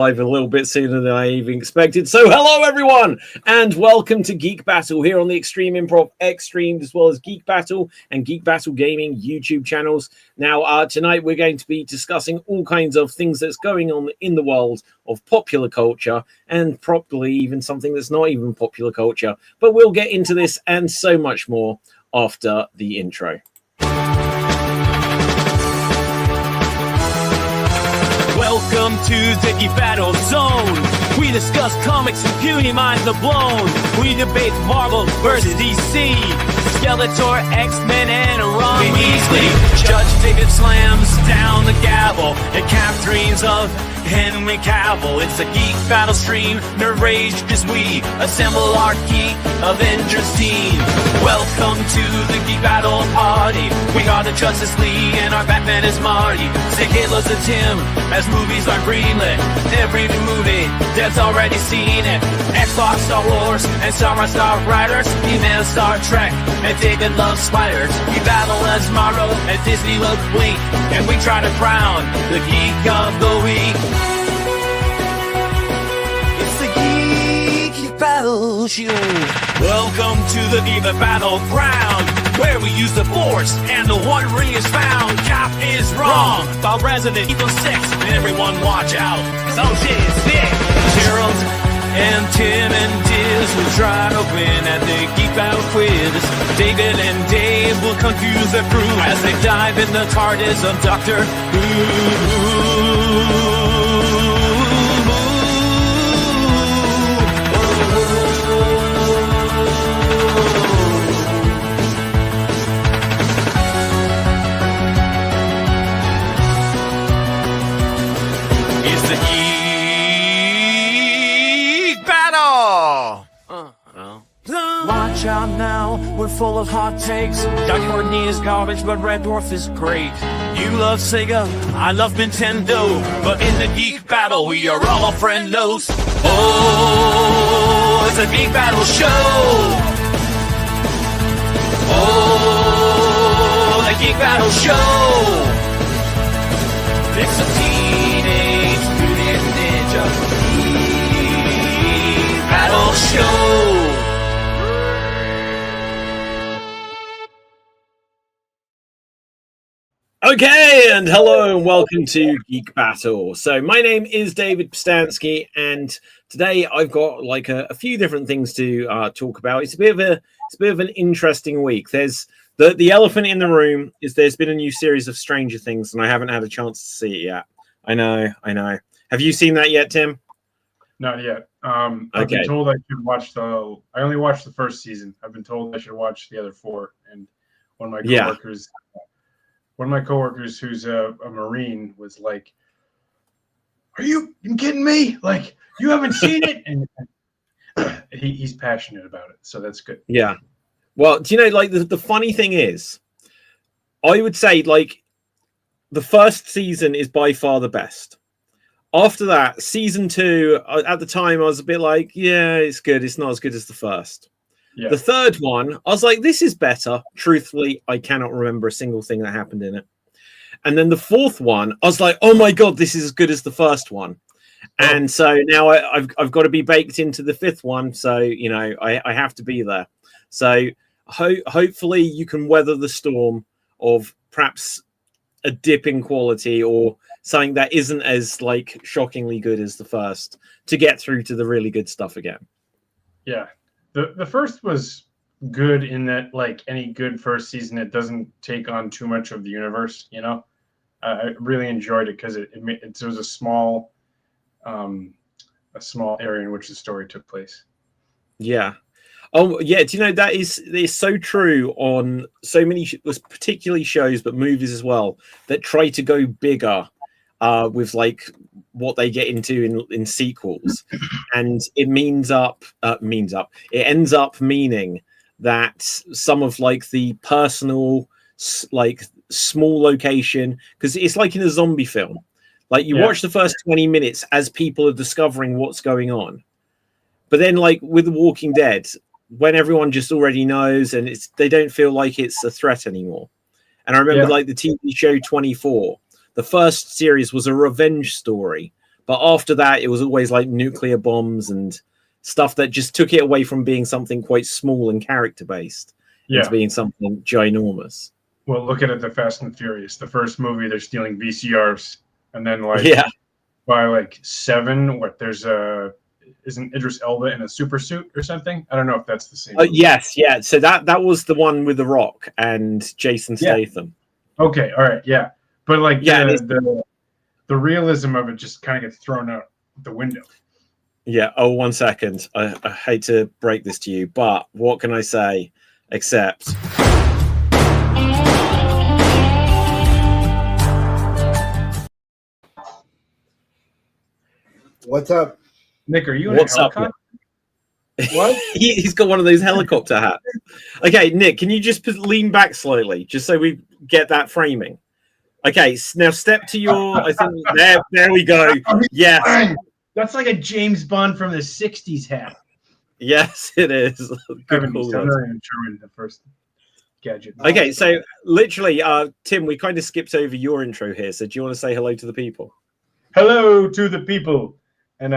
Live a little bit sooner than I even expected. So hello everyone and welcome to Geek Battle here on the Extreme Improv Extreme as well as Geek Battle and Geek Battle Gaming YouTube channels. Now tonight we're going to be discussing all kinds of things that's going on in the world of popular culture and probably even something that's not even popular culture. But we'll get into this and so much more after the intro. Welcome to the Geek Battle Zone. We discuss comics and puny minds are blown. We debate Marvel versus DC, Skeletor, X-Men, and Ron Weasley. Judge David slams down the gavel and Cap dreams of Henry Cavill. It's a Geek Battle stream. Nerd Rage as we assemble our Geek Avengers team. Welcome to the Geek Battle party. We are the Justice League and our Batman is Marty. Say hello to Tim as movies are greenlit. Every new movie, Dev's already seen it. Xbox, Star Wars, and Star Riders. He-Man, Star Trek, and David loves spiders. We battle as Morrow and Disney loves Blink. And we try to crown the Geek of the Week. It's the Geek Battle Show. Welcome to the Geek Battleground, where we use the Force and the One Ring is found. Cap is wrong about Resident Evil 6, and everyone watch out, cause oh shit, it's big. Gerald and Tim and Diz will try to win at the Geek Battle quiz. David and Dave will confuse the crew as they dive in the TARDIS of Doctor Who. Watch out now, we're full of hot takes. Doug Courtney is garbage, but Red Dwarf is great. You love Sega, I love Nintendo, but in the Geek Battle, we are all friendos. Oh, it's a Geek Battle show. Oh, the Geek Battle show. It's a Teenage Mutant Ninja Geek Battle show. Okay, and hello and welcome to Geek Battle. So my name is David Pstansky, and today I've got like a few different things to talk about. It's a bit of an interesting week. There's the elephant in the room is there's been a new series of Stranger Things, and I haven't had a chance to see it yet. I know. Have you seen that yet, Tim? Not yet. I've been told I should watch I only watched the first season. I've been told I should watch the other four, and one of my coworkers. Yeah. One of my coworkers, who's a Marine, was like, "Are you kidding me? Like, you haven't seen it?" And he's passionate about it, so that's good. Yeah. Well, do you know, like the funny thing is, I would say like the first season is by far the best. After that, season 2, at the time, I was a bit like, yeah, it's good. It's not as good as the first. Yeah. The third one, I was like, this is better. Truthfully, I cannot remember a single thing that happened in it. And then the fourth one, I was like, oh my God, this is as good as the first one. And so now I've got to be baked into the fifth one. So, you know, I have to be there. So hopefully you can weather the storm of perhaps a dip in quality or something that isn't as like shockingly good as the first to get through to the really good stuff again. Yeah. The first was good in that, like any good first season, it doesn't take on too much of the universe, you know? I really enjoyed it because it was a small area in which the story took place. Yeah. Oh, yeah. Do you know, that is so true on so many, particularly shows, but movies as well, that try to go bigger with like what they get into in sequels, and it ends up meaning that some of like the personal like small location, because it's like in a zombie film, like you watch the first 20 minutes as people are discovering what's going on, but then like with The Walking Dead, when everyone just already knows and they don't feel like it's a threat anymore. And I remember like the TV show 24, the first series was a revenge story, But after that, it was always like nuclear bombs and stuff that just took it away from being something quite small and character based into being something ginormous. Well, look at it, the Fast and Furious. The first movie, they're stealing VCRs, and then by like 7, there's isn't Idris Elba in a super suit or something? I don't know if that's the same. Yes, yeah. So that was the one with The Rock and Jason Statham. Okay, all right, yeah. But like the realism of it just kind of gets thrown out the window. Yeah. Oh, 1 second. I hate to break this to you, but what can I say except what's up? Nick, are you in a helicopter? What? He's got one of those helicopter hats. Okay, Nick, can you just lean back slightly just so we get that framing? Okay, now step to your. I think there we go. Yes, that's like a James Bond from the '60s hat. Yes, it is. I'm not even sure the first gadget. Okay, so literally, Tim, we kind of skipped over your intro here. So do you want to say hello to the people? Hello to the people. And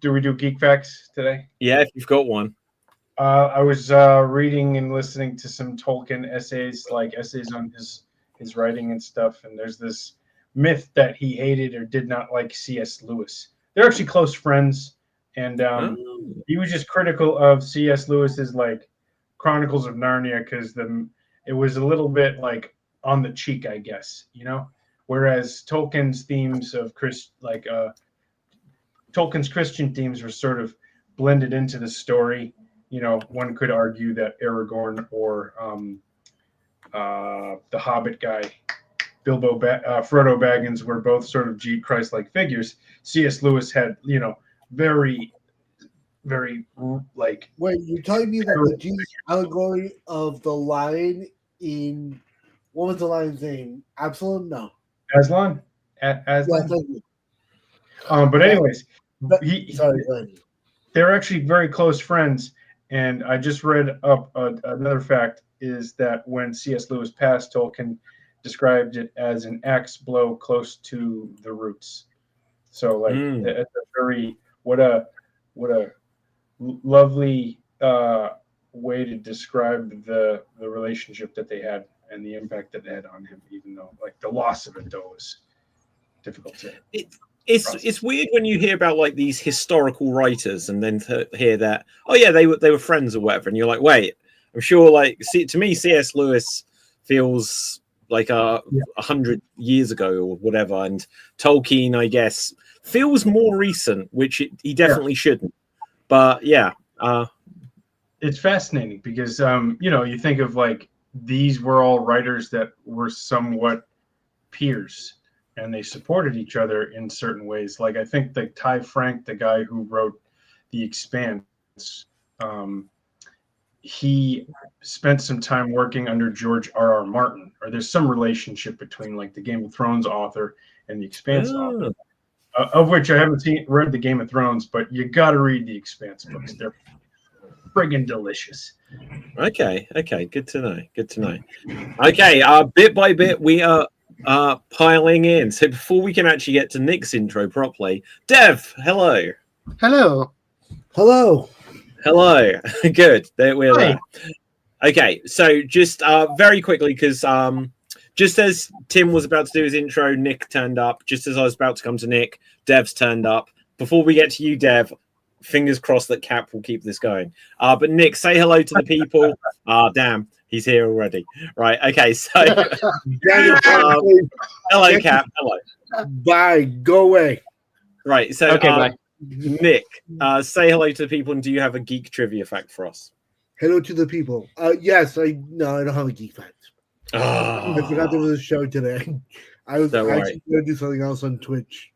do we do Geek Facts today? Yeah, if you've got one. I was reading and listening to some Tolkien essays, like essays on his writing and stuff. And there's this myth that he hated or did not like C.S. Lewis. They're actually close friends, and he was just critical of C.S. Lewis's like Chronicles of Narnia because it was a little bit like on the cheek, I guess, Whereas Tolkien's themes of Tolkien's Christian themes were sort of blended into the story. One could argue that Aragorn or the Hobbit guy, Frodo Baggins, were both sort of Christ-like figures. C.S. Lewis had, very, very like. Wait, you're telling me that the Jesus allegory of the lion in what was the lion's name? Absalom? No. Aslan. Aslan. But anyways. Sorry. They're actually very close friends, and I just read up another fact is that when C.S. Lewis passed, Tolkien described it as an axe blow close to the roots. So, like, it's a very what a lovely way to describe the relationship that they had and the impact that they had on him. Even though, like, the loss of it though was difficult to. It's weird when you hear about like these historical writers and then hear that they were friends or whatever, and you're like, wait, I'm sure to me C.S. Lewis feels like 100 years ago or whatever, and Tolkien I guess feels more recent, which he definitely shouldn't. But it's fascinating because you think of like these were all writers that were somewhat peers. And they supported each other in certain ways. Like I think that Ty Frank, the guy who wrote The Expanse, he spent some time working under George R.R. Martin, or there's some relationship between like the Game of Thrones author and The Expanse author, of which I haven't read the Game of Thrones, but you got to read The Expanse books. They're friggin' delicious. Okay, good to know. Okay, bit by bit we are piling in. So before we can actually get to Nick's intro properly, Dev, hello. Good. We're there. Okay, so just very quickly, because just as Tim was about to do his intro, Nick turned up. Just as I was about to come to Nick, Dev's turned up. Before we get to you, Dev, fingers crossed that Cap will keep this going. But Nick, say hello to the people. Damn. He's here already. Right. Okay. So, hello, Cap. Hello. Bye. Go away. Right. So, okay, bye. Nick, say hello to the people, and do you have a geek trivia fact for us? Hello to the people. Yes. I don't have a geek fact. I forgot there was a show today. I was actually going to do something else on Twitch.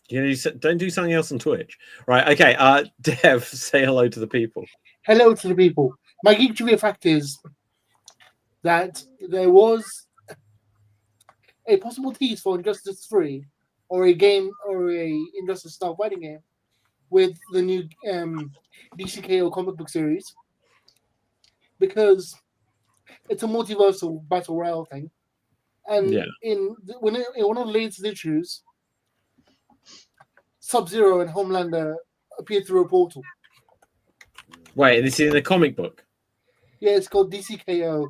Don't do something else on Twitch. Right. Okay. Dev, say hello to the people. Hello to the people. My geek trivia fact is that there was a possible tease for Injustice 3 or a game or a Injustice style fighting game with the new DCKO comic book series, because it's a multiversal battle royale thing. And in one of the latest issues, Sub-Zero and Homelander appear through a portal. Wait, this is in a comic book? Yeah, it's called DCKO.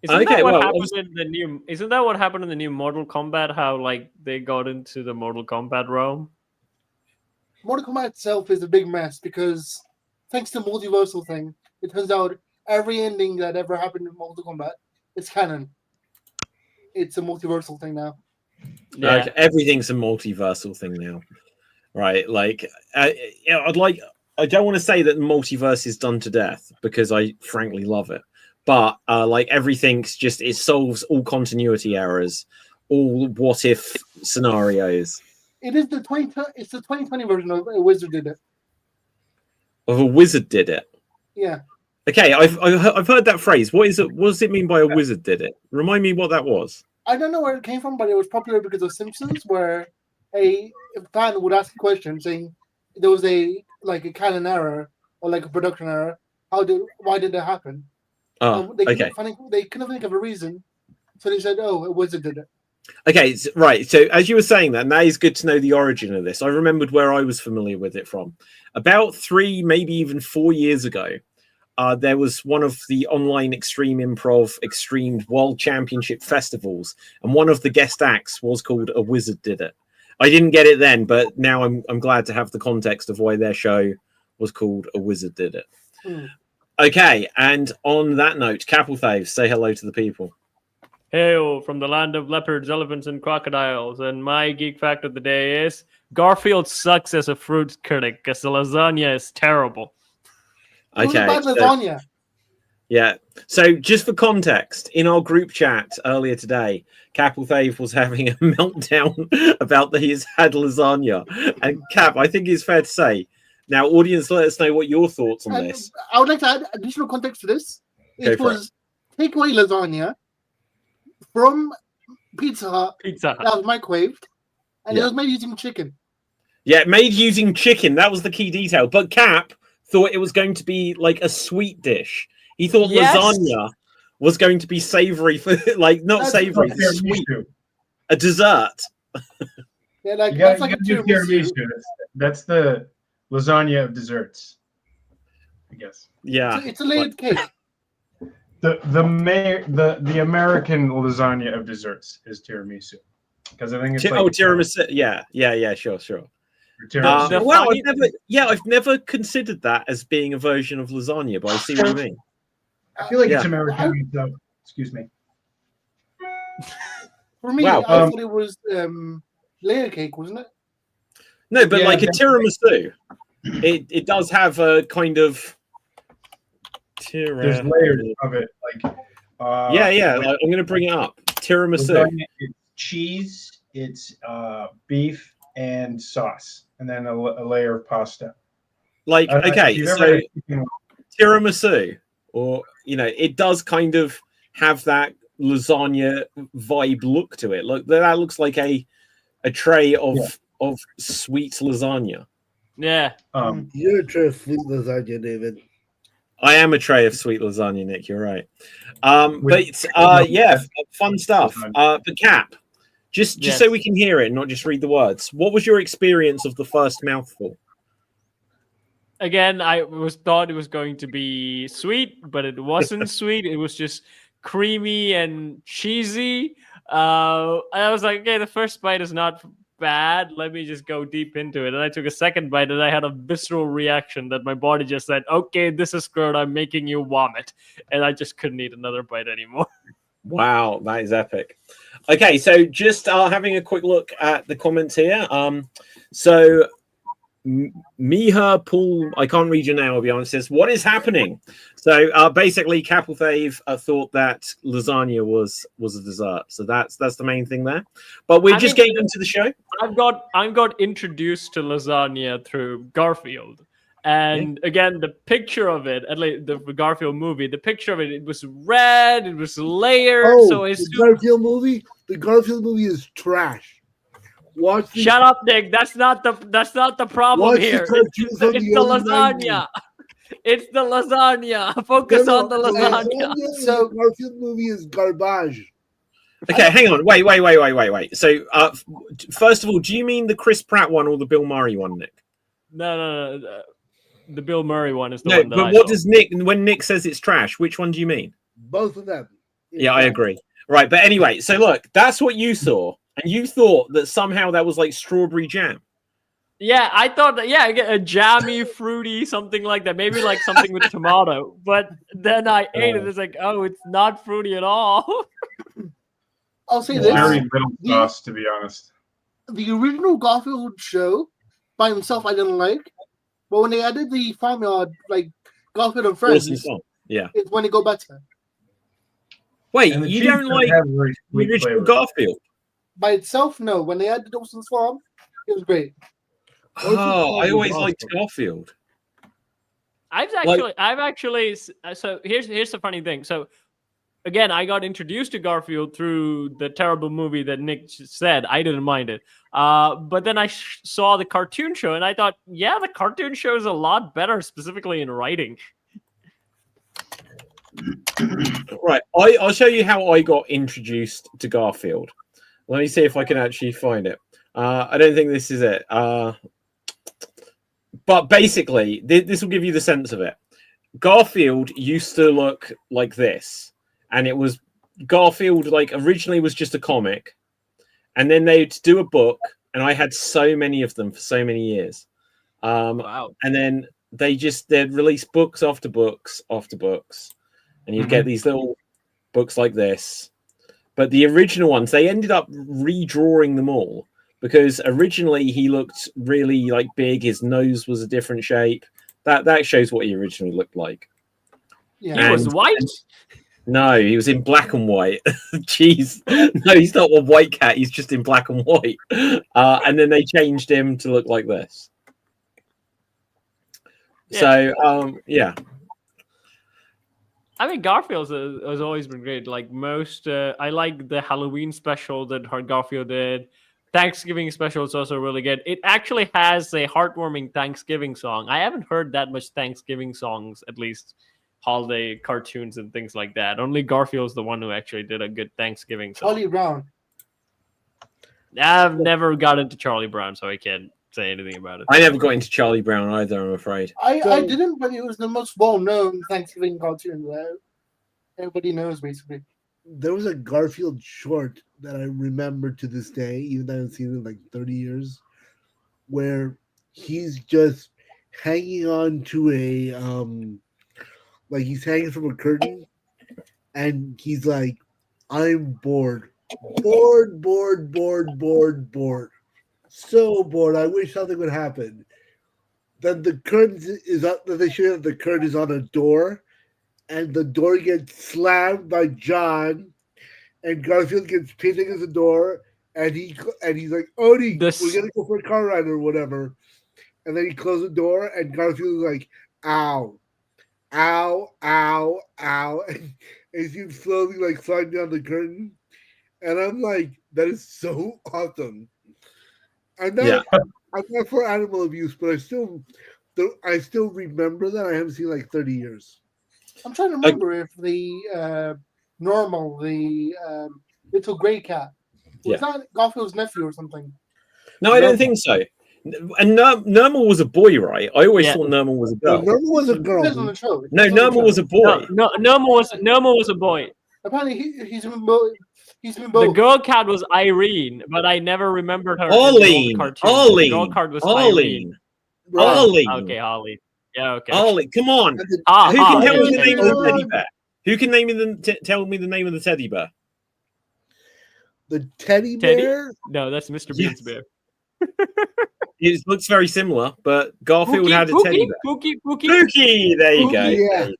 Isn't that what happened in the new? Isn't that what happened in the new Mortal Kombat? How like they got into the Mortal Kombat realm? Mortal Kombat itself is a big mess because thanks to the multiversal thing, it turns out every ending that ever happened in Mortal Kombat is canon. It's a multiversal thing now. Yeah, everything's a multiversal thing now, right? Like, I don't want to say that the multiverse is done to death because I frankly love it. But like everything's just, it solves all continuity errors, all what if scenarios. It's the 2020 version of A Wizard Did It. Of a wizard did it. Yeah. Okay, I've heard that phrase. What is it? What does it mean by a wizard did it? Remind me what that was. I don't know where it came from, but it was popular because of Simpsons, where a fan would ask a question saying there was a canon error or like a production error. Why did that happen? They couldn't think of a reason, so they said, "Oh, a wizard did it." Okay, right. So as you were saying that, now it's good to know the origin of this. I remembered where I was familiar with it from. About 3, maybe even 4 years ago, there was one of the online extreme world championship festivals, and one of the guest acts was called A Wizard Did It. I didn't get it then, but now I'm glad to have the context of why their show was called A Wizard Did It. Okay, and on that note, Capelthave, say hello to the people. Hail from the land of leopards, elephants, and crocodiles. And my geek fact of the day is Garfield sucks as a fruit critic because the lasagna is terrible. Okay. About lasagna? Yeah. So just for context, in our group chat earlier today, Capelthave was having a meltdown about that he's had lasagna. And Cap, I think it's fair to say, now, audience, let us know what your thoughts on this. I would like to add additional context to this. It was takeaway lasagna from Pizza Hut that was microwaved, and it was made using chicken. Yeah, made using chicken. That was the key detail. But Cap thought it was going to be like a sweet dish. He thought lasagna was going to be savory, not savory, sweet. A dessert. Yeah, like that's like a tiramisu. That's the lasagna of desserts, I guess. Yeah, it's a layered cake. The American lasagna of desserts is tiramisu, because I think it's tiramisu. Yeah, sure. I've never considered that as being a version of lasagna, but I see what you mean. I feel like it's American. So, excuse me. For me, I thought it was layer cake, wasn't it? No, but like a tiramisu, it does have a kind of there's layers of it, I'm going to bring it up. Tiramisu. It's cheese, it's beef and sauce, and then a layer of pasta. So tiramisu, or it does kind of have that lasagna vibe look to it. Look, that looks like a tray of sweet lasagna. Yeah. You're a tray of sweet lasagna, David. I am a tray of sweet lasagna, Nick. You're right. Fun stuff. But Cap, just so we can hear it, not just read the words. What was your experience of the first mouthful? Again, I thought it was going to be sweet, but it wasn't sweet. It was just creamy and cheesy. I was like, okay, the first bite is not bad. Let me just go deep into it. And I took a second bite and I had a visceral reaction that my body just said, okay, this is good. I'm making you vomit. And I just couldn't eat another bite anymore. Wow, that is epic. Okay, so just having a quick look at the comments here. So Miha Paul, I can't read your name, I'll be honest, says, what is happening? So basically, Capelthave thought that lasagna was a dessert. So that's the main thing there. But we're getting into the show. I got introduced to lasagna through Garfield. And again, the picture of it, at least the Garfield movie, the picture of it was red, it was layered. Garfield movie? The Garfield movie is trash. Shut up, Nick. That's not the problem here. It's the lasagna. It's the lasagna. Focus on the lasagna. So Garfield movie is garbage. Okay, hang on. Wait. So, first of all, do you mean the Chris Pratt one or the Bill Murray one, Nick? No. The Bill Murray one is the No, one that but I what saw. does Nick, when Nick says it's trash, which one do you mean? Both of them. Yeah, I agree. Right, but anyway, so look, that's what you saw, and you thought that somehow that was like strawberry jam. Yeah, I thought that. Yeah, I get a jammy, fruity, something like that. Maybe like something with tomato. But then I ate it. It's like, oh, it's not fruity at all. I'll say Very this: little sauce, to be honest. the original Garfield show by himself, I didn't like, but when they added the farmyard, like Garfield and Friends, Awesome song. Yeah. it's when it got better. Wait, And the you cheese don't like have very the sweet original flavor. Garfield? By itself, no. When they added Dawson's Farm, it was great. Oh, I always awesome. liked Garfield. I've actually. So here's the funny thing. So again, I got introduced to Garfield through the terrible movie that Nick said. I didn't mind it. But then I saw the cartoon show, and I thought, yeah, the cartoon show is a lot better, specifically in writing. Right, I'll show you how I got introduced to Garfield. Let me see if I can actually find it. I don't think this is it. But basically, this will give you the sense of it. Garfield used to look like this, and it was Garfield, like, originally was just a comic, and then they'd do a book, and I had so many of them for so many years. Wow. And then they'd release books after books after books, and you'd get these little books like this. But the original ones, they ended up redrawing them all, because originally he looked really like big. His nose was a different shape. That shows what he originally looked like. Yeah. He was white? No, he was in black and white. Jeez. No, he's not a white cat. He's just in black and white. And then they changed him to look like this. Yeah. So, yeah. I mean, Garfield has always been great. Like most, I like the Halloween special that Garfield did. Thanksgiving special is also really good. It actually has a heartwarming Thanksgiving song. I haven't heard that much Thanksgiving songs, at least holiday cartoons and things like that. Only Garfield's the one who actually did a good Thanksgiving song. Charlie Brown. I've never got into Charlie Brown, so I can't say anything about it. I never got into Charlie Brown either, I'm afraid. I didn't, but it was the most well-known Thanksgiving cartoon that everybody knows, basically. There was a Garfield short that I remember to this day, even though I haven't seen it in like 30 years, where he's just hanging on to a like he's hanging from a curtain, and he's like, I'm bored. Bored. So bored. I wish something would happen. Then the curtain is up, that they show that the curtain is on a door, and the door gets slammed by John, and Garfield gets pinned against the door, and he's like, Odie, we're gonna go for a car ride or whatever. And then he closes the door, and Garfield is like, ow. And he's slowly like sliding down the curtain. And I'm like, that is so awesome. I'm not for animal abuse, but I still remember that. I haven't seen like 30 years. I'm trying to remember if the Normal, the little gray cat, was that Garfield's nephew or something? No, I don't think so. And Normal was a boy, right? I always thought Normal was a girl. Normal was a girl. No, Normal was a boy. No, Normal was a boy. Apparently, he's been both. The girl cat was Irene, but I never remembered her. Arlene. The girl cat was Irene. Arlene. Okay, Holly. Yeah, okay. Arlene, come on. Who can tell me the name of the teddy bear? Who can tell me the name of the teddy bear? The teddy bear? No, that's Mr. Bean's bear. It looks very similar, but Garfield had a teddy bear. Pookie. There you go.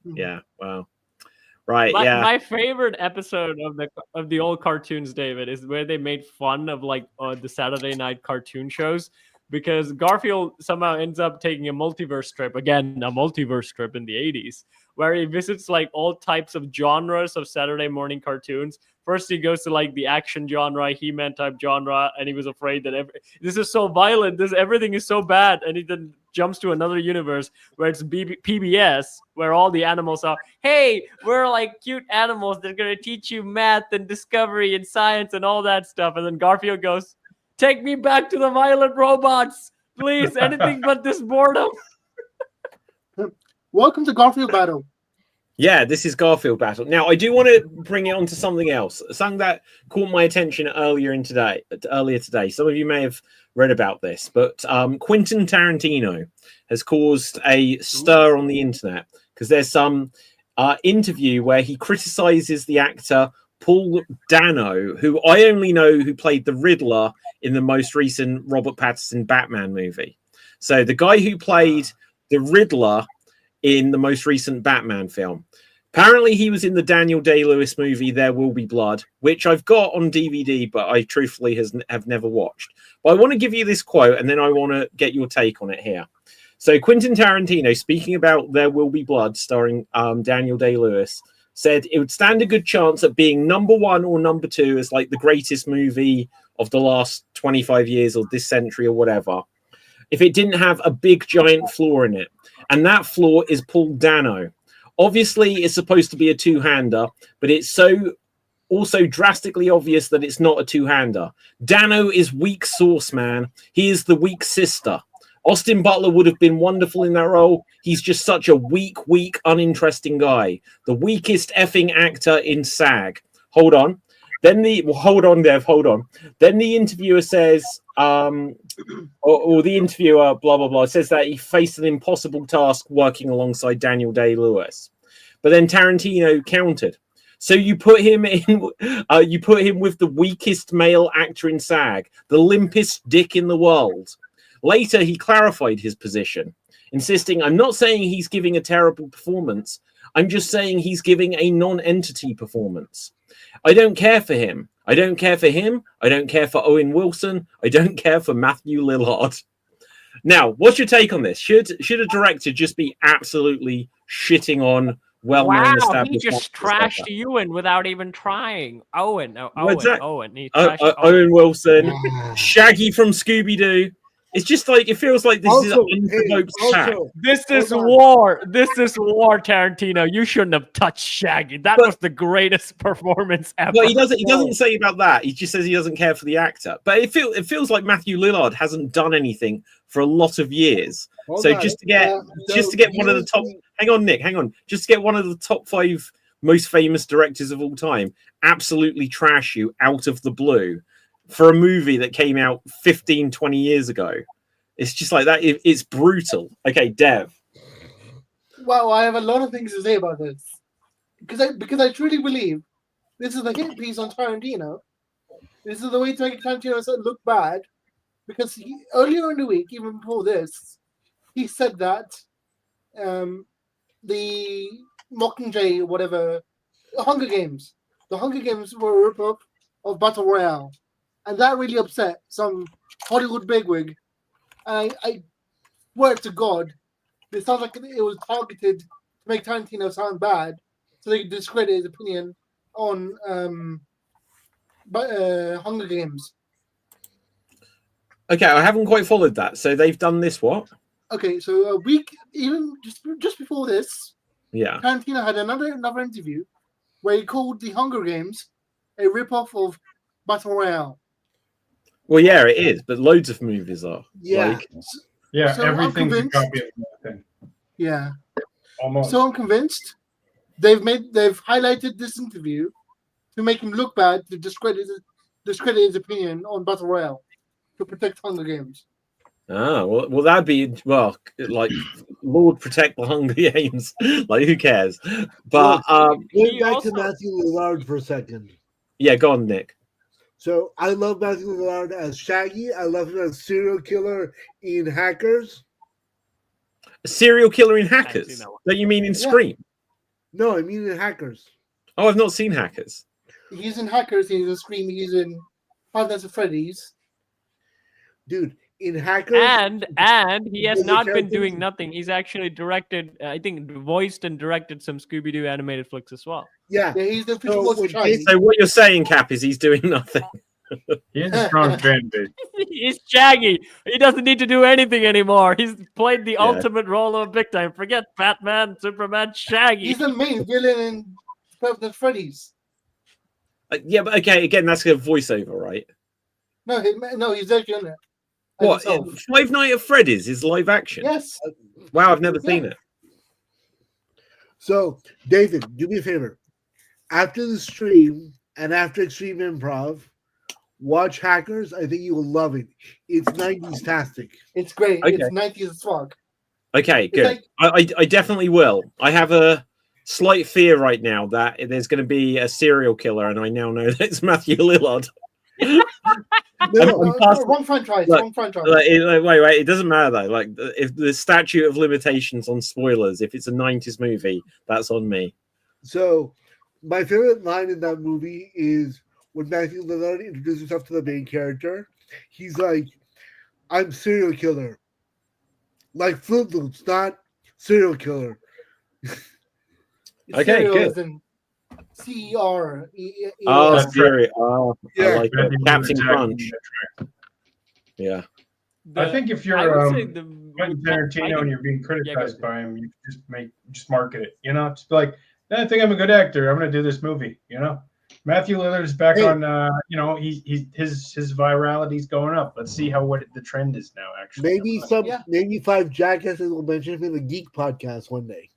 Yeah. Wow. Right. My favorite episode of the old cartoons, David, is where they made fun of like the Saturday night cartoon shows, because Garfield somehow ends up taking a multiverse trip in the 80s, where he visits like all types of genres of Saturday morning cartoons. First, he goes to like the action genre, He-Man type genre, and he was afraid that this is so violent, everything is so bad, and he then jumps to another universe where it's PBS, where all the animals are, hey, we're like cute animals that are going to teach you math and discovery and science and all that stuff. And then Garfield goes, take me back to the violent robots, please. Anything but this boredom. Welcome to Garfield Battle. Yeah, this is Garfield Battle. Now, I do want to bring it on to something else, something that caught my attention earlier today. Some of you may have read about this, but Quentin Tarantino has caused a stir on the internet because there's some interview where he criticizes the actor Paul Dano, who I only know who played the Riddler in the most recent Robert Pattinson Batman movie. So the guy who played the Riddler in the most recent Batman film. Apparently, he was in the Daniel Day-Lewis movie There Will Be Blood, which I've got on DVD, but I truthfully have never watched. But I want to give you this quote, and then I want to get your take on it here. So Quentin Tarantino, speaking about There Will Be Blood, starring Daniel Day-Lewis, said it would stand a good chance at being number 1 or number 2 as like the greatest movie of the last 25 years or this century or whatever, if it didn't have a big giant flaw in it. And that flaw is Paul Dano. Obviously, it's supposed to be a two-hander, but it's so also drastically obvious that it's not a two-hander. Dano is weak sauce, man. He is the weak sister. Austin Butler would have been wonderful in that role. He's just such a weak, uninteresting guy. The weakest effing actor in SAG. Hold on. Hold on, Dev. Hold on. Then the interviewer says, or the interviewer, blah, blah, blah, says that he faced an impossible task working alongside Daniel Day-Lewis. But then Tarantino countered. So you put him with the weakest male actor in SAG, the limpest dick in the world. Later, he clarified his position, insisting, I'm not saying he's giving a terrible performance. I'm just saying he's giving a non-entity performance. I don't care for him. I don't care for him. I don't care for Owen Wilson. I don't care for Matthew Lillard. Now, what's your take on this? Should a director just be absolutely shitting on well-known established? He just trashed Ewan without even trying. Owen. Owen Wilson, Shaggy from Scooby-Doo. It's just like it feels like this is an unprovoked attack. This is war. This is war, Tarantino. You shouldn't have touched Shaggy. That was the greatest performance ever. But he doesn't say about that. He just says he doesn't care for the actor. But it feels like Matthew Lillard hasn't done anything for a lot of years. Just to get one of the top. Hang on. Just to get one of the top 5 most famous directors of all time, absolutely trash you out of the blue. For a movie that came out 15, 20 years ago. It's just like that. It's brutal. Okay, Dev. Well, I have a lot of things to say about this. Because I truly believe this is the hit piece on Tarantino. This is the way to make Tarantino look bad. Because earlier in the week, even before this, he said that the Mockingjay, whatever, the Hunger Games were a rip-off of Battle Royale. And that really upset some Hollywood bigwig. And I swear to God, it sounds like it was targeted to make Tarantino sound bad, so they could discredit his opinion on Hunger Games. Okay, I haven't quite followed that. So they've done this what? Okay, so a week, even just before this, yeah, Tarantino had another interview where he called the Hunger Games a rip-off of Battle Royale. Well, yeah, it is, but loads of movies are. Yeah. So everything's a copy of nothing. Yeah. Almost. So I'm convinced they've highlighted this interview to make him look bad, to discredit his opinion on Battle Royale, to protect Hunger Games. Ah, well, that'd be like Lord protect the Hunger Games. Like, who cares? But going back to Matthew Lillard for a second. Yeah, go on, Nick. So I love Matthew Lillard as Shaggy. I love him as serial killer in Hackers. A serial killer in Hackers? That you mean in Scream? No, I mean in Hackers. Oh, I've not seen Hackers. He's in Hackers. He's in Scream. He's in Five Nights at Freddy's. Dude, in Hackers. And he has not been doing nothing. He's actually directed, I think, voiced and directed some Scooby-Doo animated flicks as well. Yeah, he's the so what you're saying, Cap, is he's doing nothing. He has a strong fan base. He's Shaggy. He doesn't need to do anything anymore. He's played the ultimate role of big time. Forget Batman, Superman, Shaggy. He's the main villain in Five Nights at Freddy's. Yeah, but okay, again, that's a voiceover, right? No, he's actually in it. What? Five Nights at Freddy's is live action? Yes. Wow, I've never seen it. So, David, do me a favor. After the stream and after Extreme Improv, watch Hackers. I think you will love it. It's 90s-tastic. It's great. Okay. It's 90s as fuck. Okay, good. I definitely will. I have a slight fear right now that there's going to be a serial killer, and I now know that it's Matthew Lillard. Wrong franchise. Wrong franchise. Wait. It doesn't matter though. Like, if the statute of limitations on spoilers, if it's a 90s movie, that's on me. So, my favorite line in that movie is when Matthew Lillard introduces himself to the main character. He's like, "I'm serial killer, like Fruit Loops, not serial killer." Okay, good. CER. Serial. Oh, Yeah. I like it. Captain Crunch. Yeah. I think if you're Quentin Tarantino and you're being criticized by him, you just market it. You know, just be like, I think I'm a good actor. I'm going to do this movie. You know, Matthew Lillard's back on. You know, his virality's going up. Let's see what the trend is now. Actually, maybe 5 jackasses will mention him in the Geek podcast one day.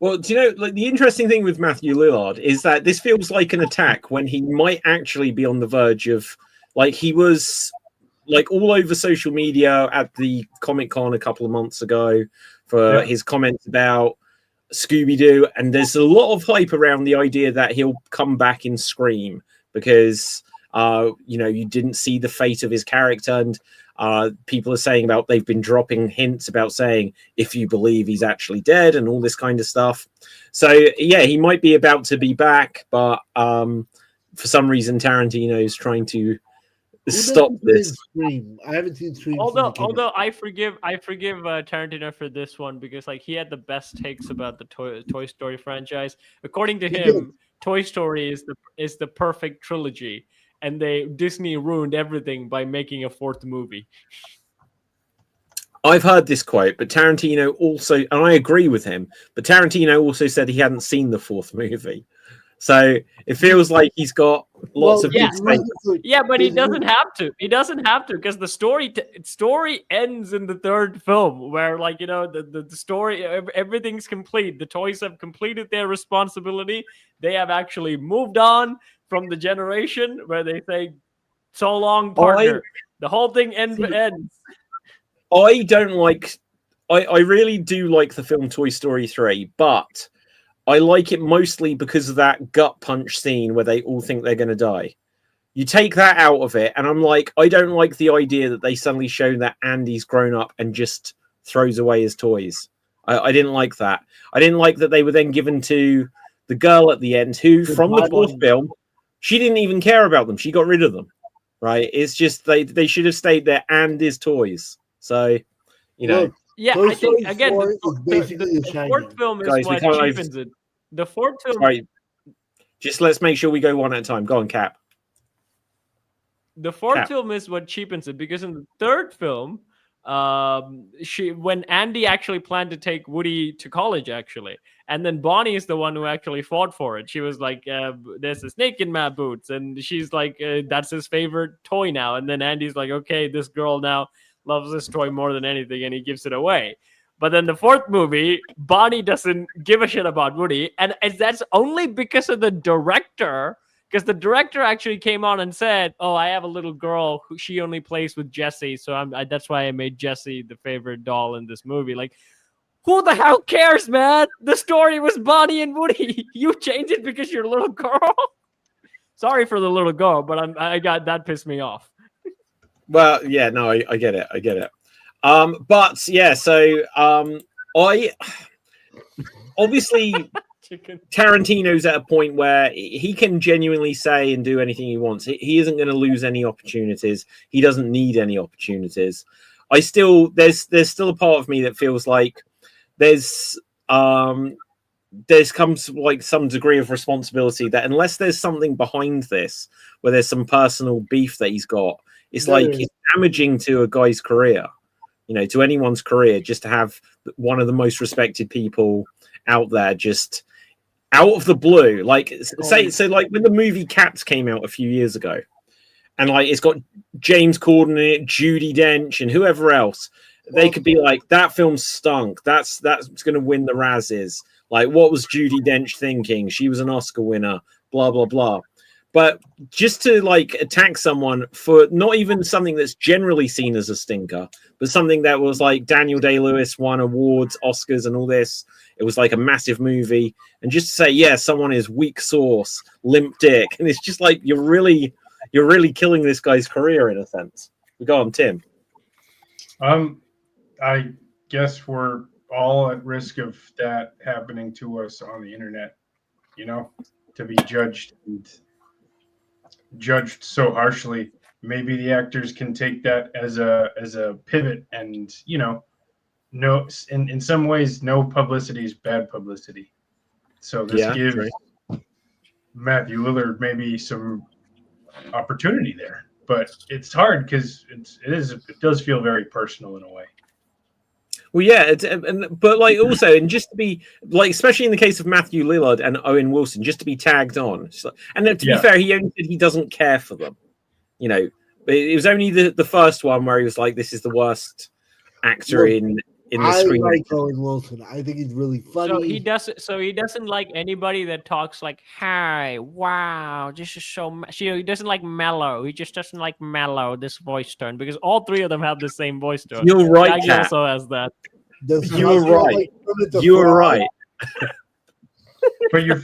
Well, do you know, like, the interesting thing with Matthew Lillard is that this feels like an attack when he might actually be on the verge of, like, he was like all over social media at the Comic-Con a couple of months ago for his comments about Scooby-Doo, and there's a lot of hype around the idea that he'll come back in Scream because you know, you didn't see the fate of his character, and people are saying about they've been dropping hints about saying if you believe he's actually dead and all this kind of stuff. So yeah, he might be about to be back, but for some reason Tarantino is trying to stop this. Scream? I haven't seen Scream. Although I forgive Tarantino for this one because like he had the best takes about the Toy Story franchise. According to him, Toy Story is the perfect trilogy, and Disney ruined everything by making a 4th movie. I've heard this quote, but Tarantino also, and I agree with him, but Tarantino also said he hadn't seen the 4th movie. So it feels like he's got lots of big statements. Yeah, but he doesn't have to. He doesn't have to because the story ends in the 3rd film, where, like, you know, the story, everything's complete. The toys have completed their responsibility. They have actually moved on from the generation where they say, "So long, partner." The whole thing ends. I don't like. I really do like the film Toy Story 3, but I like it mostly because of that gut punch scene where they all think they're going to die. You take that out of it, and I'm like, I don't like the idea that they suddenly show that Andy's grown up and just throws away his toys. I didn't like that. I didn't like that they were then given to the girl at the end, who from the 4th film, she didn't even care about them. She got rid of them. Right? It's just they should have stayed there and his toys. So, you know. Look, yeah, I think again the 4th film is what cheapens it. The 4th film. Right. Just let's make sure we go one at a time. Go on, Cap. The 4th film is what cheapens it because in the 3rd film, when Andy actually planned to take Woody to college, actually, and then Bonnie is the one who actually fought for it. She was like, "There's a snake in my boots," and she's like, "That's his favorite toy now." And then Andy's like, "Okay, this girl now loves this toy more than anything," and he gives it away. But then the 4th movie, Bonnie doesn't give a shit about Woody, and that's only because of the director. Because the director actually came on and said, "Oh, I have a little girl who she only plays with Jessie, so that's why I made Jessie the favorite doll in this movie." Like, who the hell cares, man? The story was Bonnie and Woody. You changed it because you're a little girl. Sorry for the little girl, but I got that pissed me off. Well, yeah, no, I get it. I get it. But yeah, so I obviously Tarantino's at a point where he can genuinely say and do anything he wants. He isn't going to lose any opportunities. He doesn't need any opportunities. There's still a part of me that feels like there's there's comes like some degree of responsibility that unless there's something behind this, where there's some personal beef that he's got, it's it's damaging to a guy's career, to anyone's career, just to have one of the most respected people out there just out of the blue. Like like when the movie Cats came out a few years ago, and like it's got James Corden in it, Judi Dench, and whoever else, they could be like, that film stunk. That's going to win the Razzies. Like, what was Judi Dench thinking? She was an Oscar winner. Blah blah blah. But just to like attack someone for not even something that's generally seen as a stinker, but something that was like Daniel Day-Lewis won awards, Oscars, and all this. It was like a massive movie, and just to say, yeah, someone is weak sauce, limp dick, and it's just like you're really killing this guy's career in a sense. Go on, Tim. I guess we're all at risk of that happening to us on the internet. To be judged so harshly. Maybe the actors can take that as a pivot, and no, in some ways, no publicity is bad publicity. So this gives Matthew Lillard maybe some opportunity there, but it's hard because it does feel very personal in a way. Well, yeah, but like also, and just to be like, especially in the case of Matthew Lillard and Owen Wilson, just to be tagged on. And then, to be fair, he only said he doesn't care for them. But it was only the first one where he was like, "This is the worst actor in the screen." I like Owen Wilson. I think he's really funny. So he doesn't like anybody that talks like, "Hi, wow, this is so." He doesn't like mellow. He just doesn't like mellow, this voice tone, because all three of them have the same voice tone. You're right. He also has that. You were right. You were right. But you're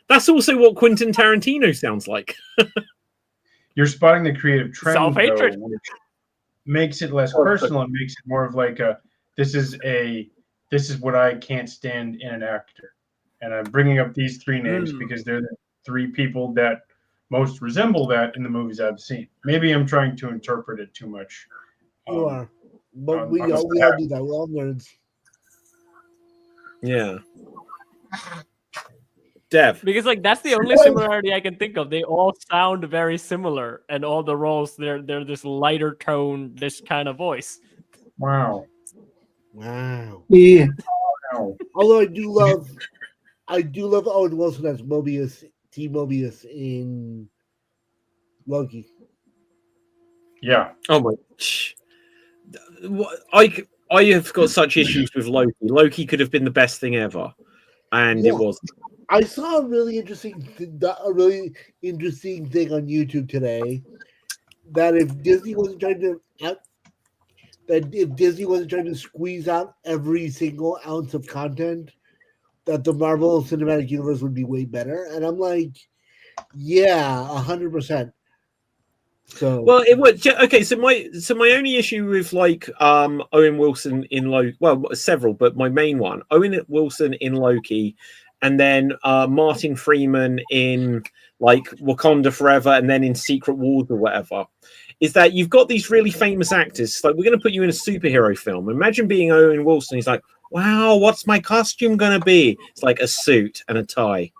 that's also what Quentin Tarantino sounds like. You're spotting the creative trend, self-hatred, though, which makes it less personal and makes it more of like this is what I can't stand in an actor. And I'm bringing up these three names because they're the three people that most resemble that in the movies I've seen. Maybe I'm trying to interpret it too much. You are. But we all do that. We're all nerds. Yeah. Dev. Because like that's the only similarity I can think of. They all sound very similar, and all the roles they're this lighter tone, this kind of voice. Wow. Yeah. Wow. Although I do love Owen Wilson as Mobius, T. Mobius in Loki. Yeah. Oh my. I have got such issues with Loki. Loki could have been the best thing ever, and it wasn't. I saw a really interesting thing on YouTube today. That if Disney wasn't trying to squeeze out every single ounce of content, that the Marvel Cinematic Universe would be way better. And I'm like, yeah, 100%. So well, it would. Okay, so my only issue with like Owen Wilson in Loki, well, several, but my main one, Owen Wilson in Loki, and then Martin Freeman in like Wakanda Forever, and then in Secret Wars or whatever, is that you've got these really famous actors. It's like, we're going to put you in a superhero film. Imagine being Owen Wilson. He's like, wow, what's my costume going to be? It's like a suit and a tie.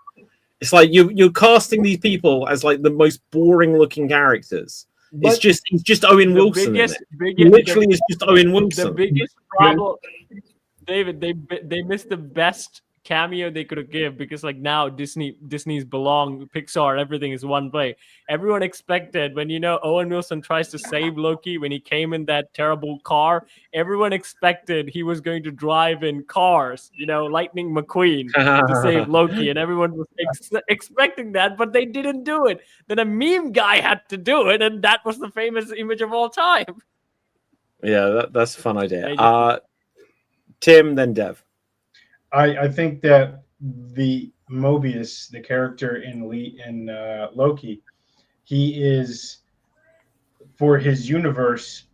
It's like you're casting these people as like the most boring looking characters. But he's just Owen Wilson. Literally, it's just Owen Wilson. The biggest problem, David, they missed the best cameo they could have given, because like now Disney's belong, Pixar, everything is one play. Everyone expected when Owen Wilson tries to save Loki when he came in that terrible car, everyone expected he was going to drive in Cars, Lightning McQueen to save Loki, and everyone was expecting that, but they didn't do it. Then a meme guy had to do it, and that was the famous image of all time. Yeah, that's a fun idea. Tim, then Dev. I think that the Mobius, the character in Loki, he is, for his universe,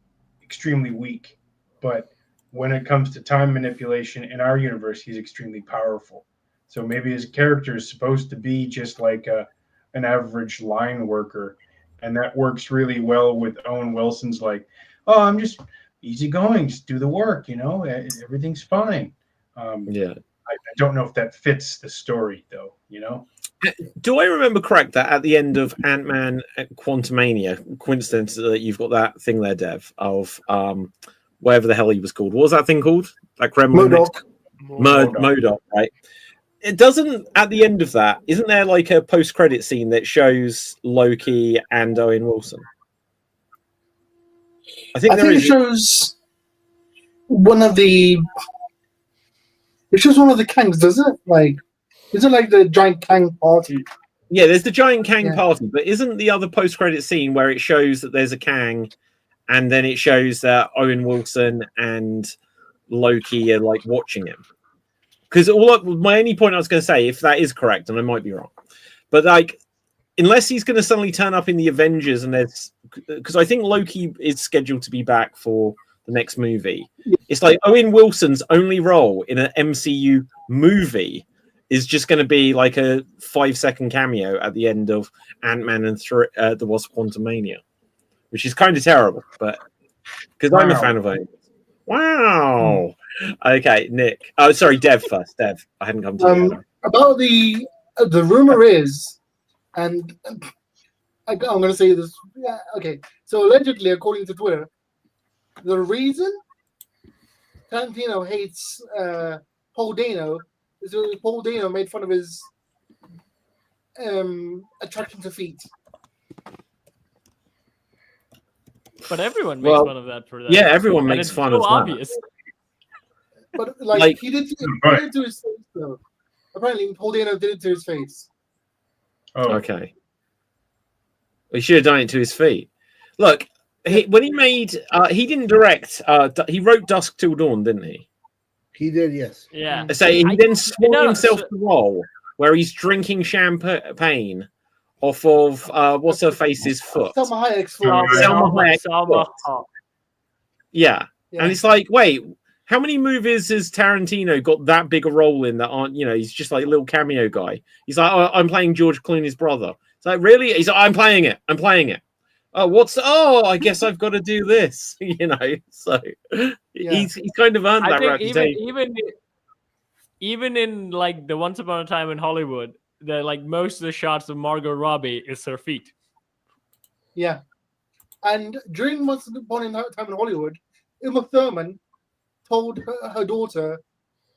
extremely weak. But when it comes to time manipulation in our universe, he's extremely powerful. So maybe his character is supposed to be just like an average line worker. And that works really well with Owen Wilson's like, oh, I'm just easygoing, just do the work, everything's fine. I don't know if that fits the story, though. You know. Do I remember correct that at the end of Ant-Man Quantumania, coincidence that you've got that thing there, Dev, of whatever the hell he was called. What was that thing called? That Kremlin MODOK, right? It doesn't, at the end of that, isn't there like a post-credit scene that shows Loki and Owen Wilson? I think it shows one of the... It shows one of the Kangs, does it? Like, is it like the giant Kang party? Yeah, there's the giant Kang party, but isn't the other post-credit scene where it shows that there's a Kang, and then it shows that Owen Wilson and Loki are like watching him? Because my only point I was going to say, if that is correct, and I might be wrong, but like, unless he's going to suddenly turn up in the Avengers, and there's, because I think Loki is scheduled to be back for the next movie. It's like Owen Wilson's only role in an MCU movie is just going to be like a 5-second cameo at the end of Ant-Man and the Wasp Quantumania, which is kind of terrible, but because I'm a fan of Owen. Wow. Okay, Nick. Oh, sorry, Dev first. Dev, I hadn't come to you. About the rumor is, and I'm going to say this. Yeah, okay. So allegedly, according to Twitter, the reason Tarantino hates Paul Dano is because Paul Dano made fun of his attraction to feet. But everyone makes fun of that for that. Yeah, everyone makes fun of that. Obvious. But like he did it to his face, though. Apparently, Paul Dano did it to his face. Oh, okay. He should have done it to his feet. Look, when he made, he didn't direct. He wrote Dusk Till Dawn, didn't he? He did, yes. Yeah. So he then swung himself to role where he's drinking champagne off of what's her face's foot. Salma Hayek's foot. Salma Hayek's foot. Yeah, and it's like, wait. How many movies has Tarantino got that big a role in that aren't, he's just like a little cameo guy? He's like, oh, I'm playing George Clooney's brother. It's like, really? He's like, I'm playing it. Oh, I guess I've got to do this, So he's kind of earned that reputation. Even in like the Once Upon a Time in Hollywood, most of the shots of Margot Robbie is her feet. Yeah. And during Once Upon a Time in Hollywood, Uma Thurman told her daughter,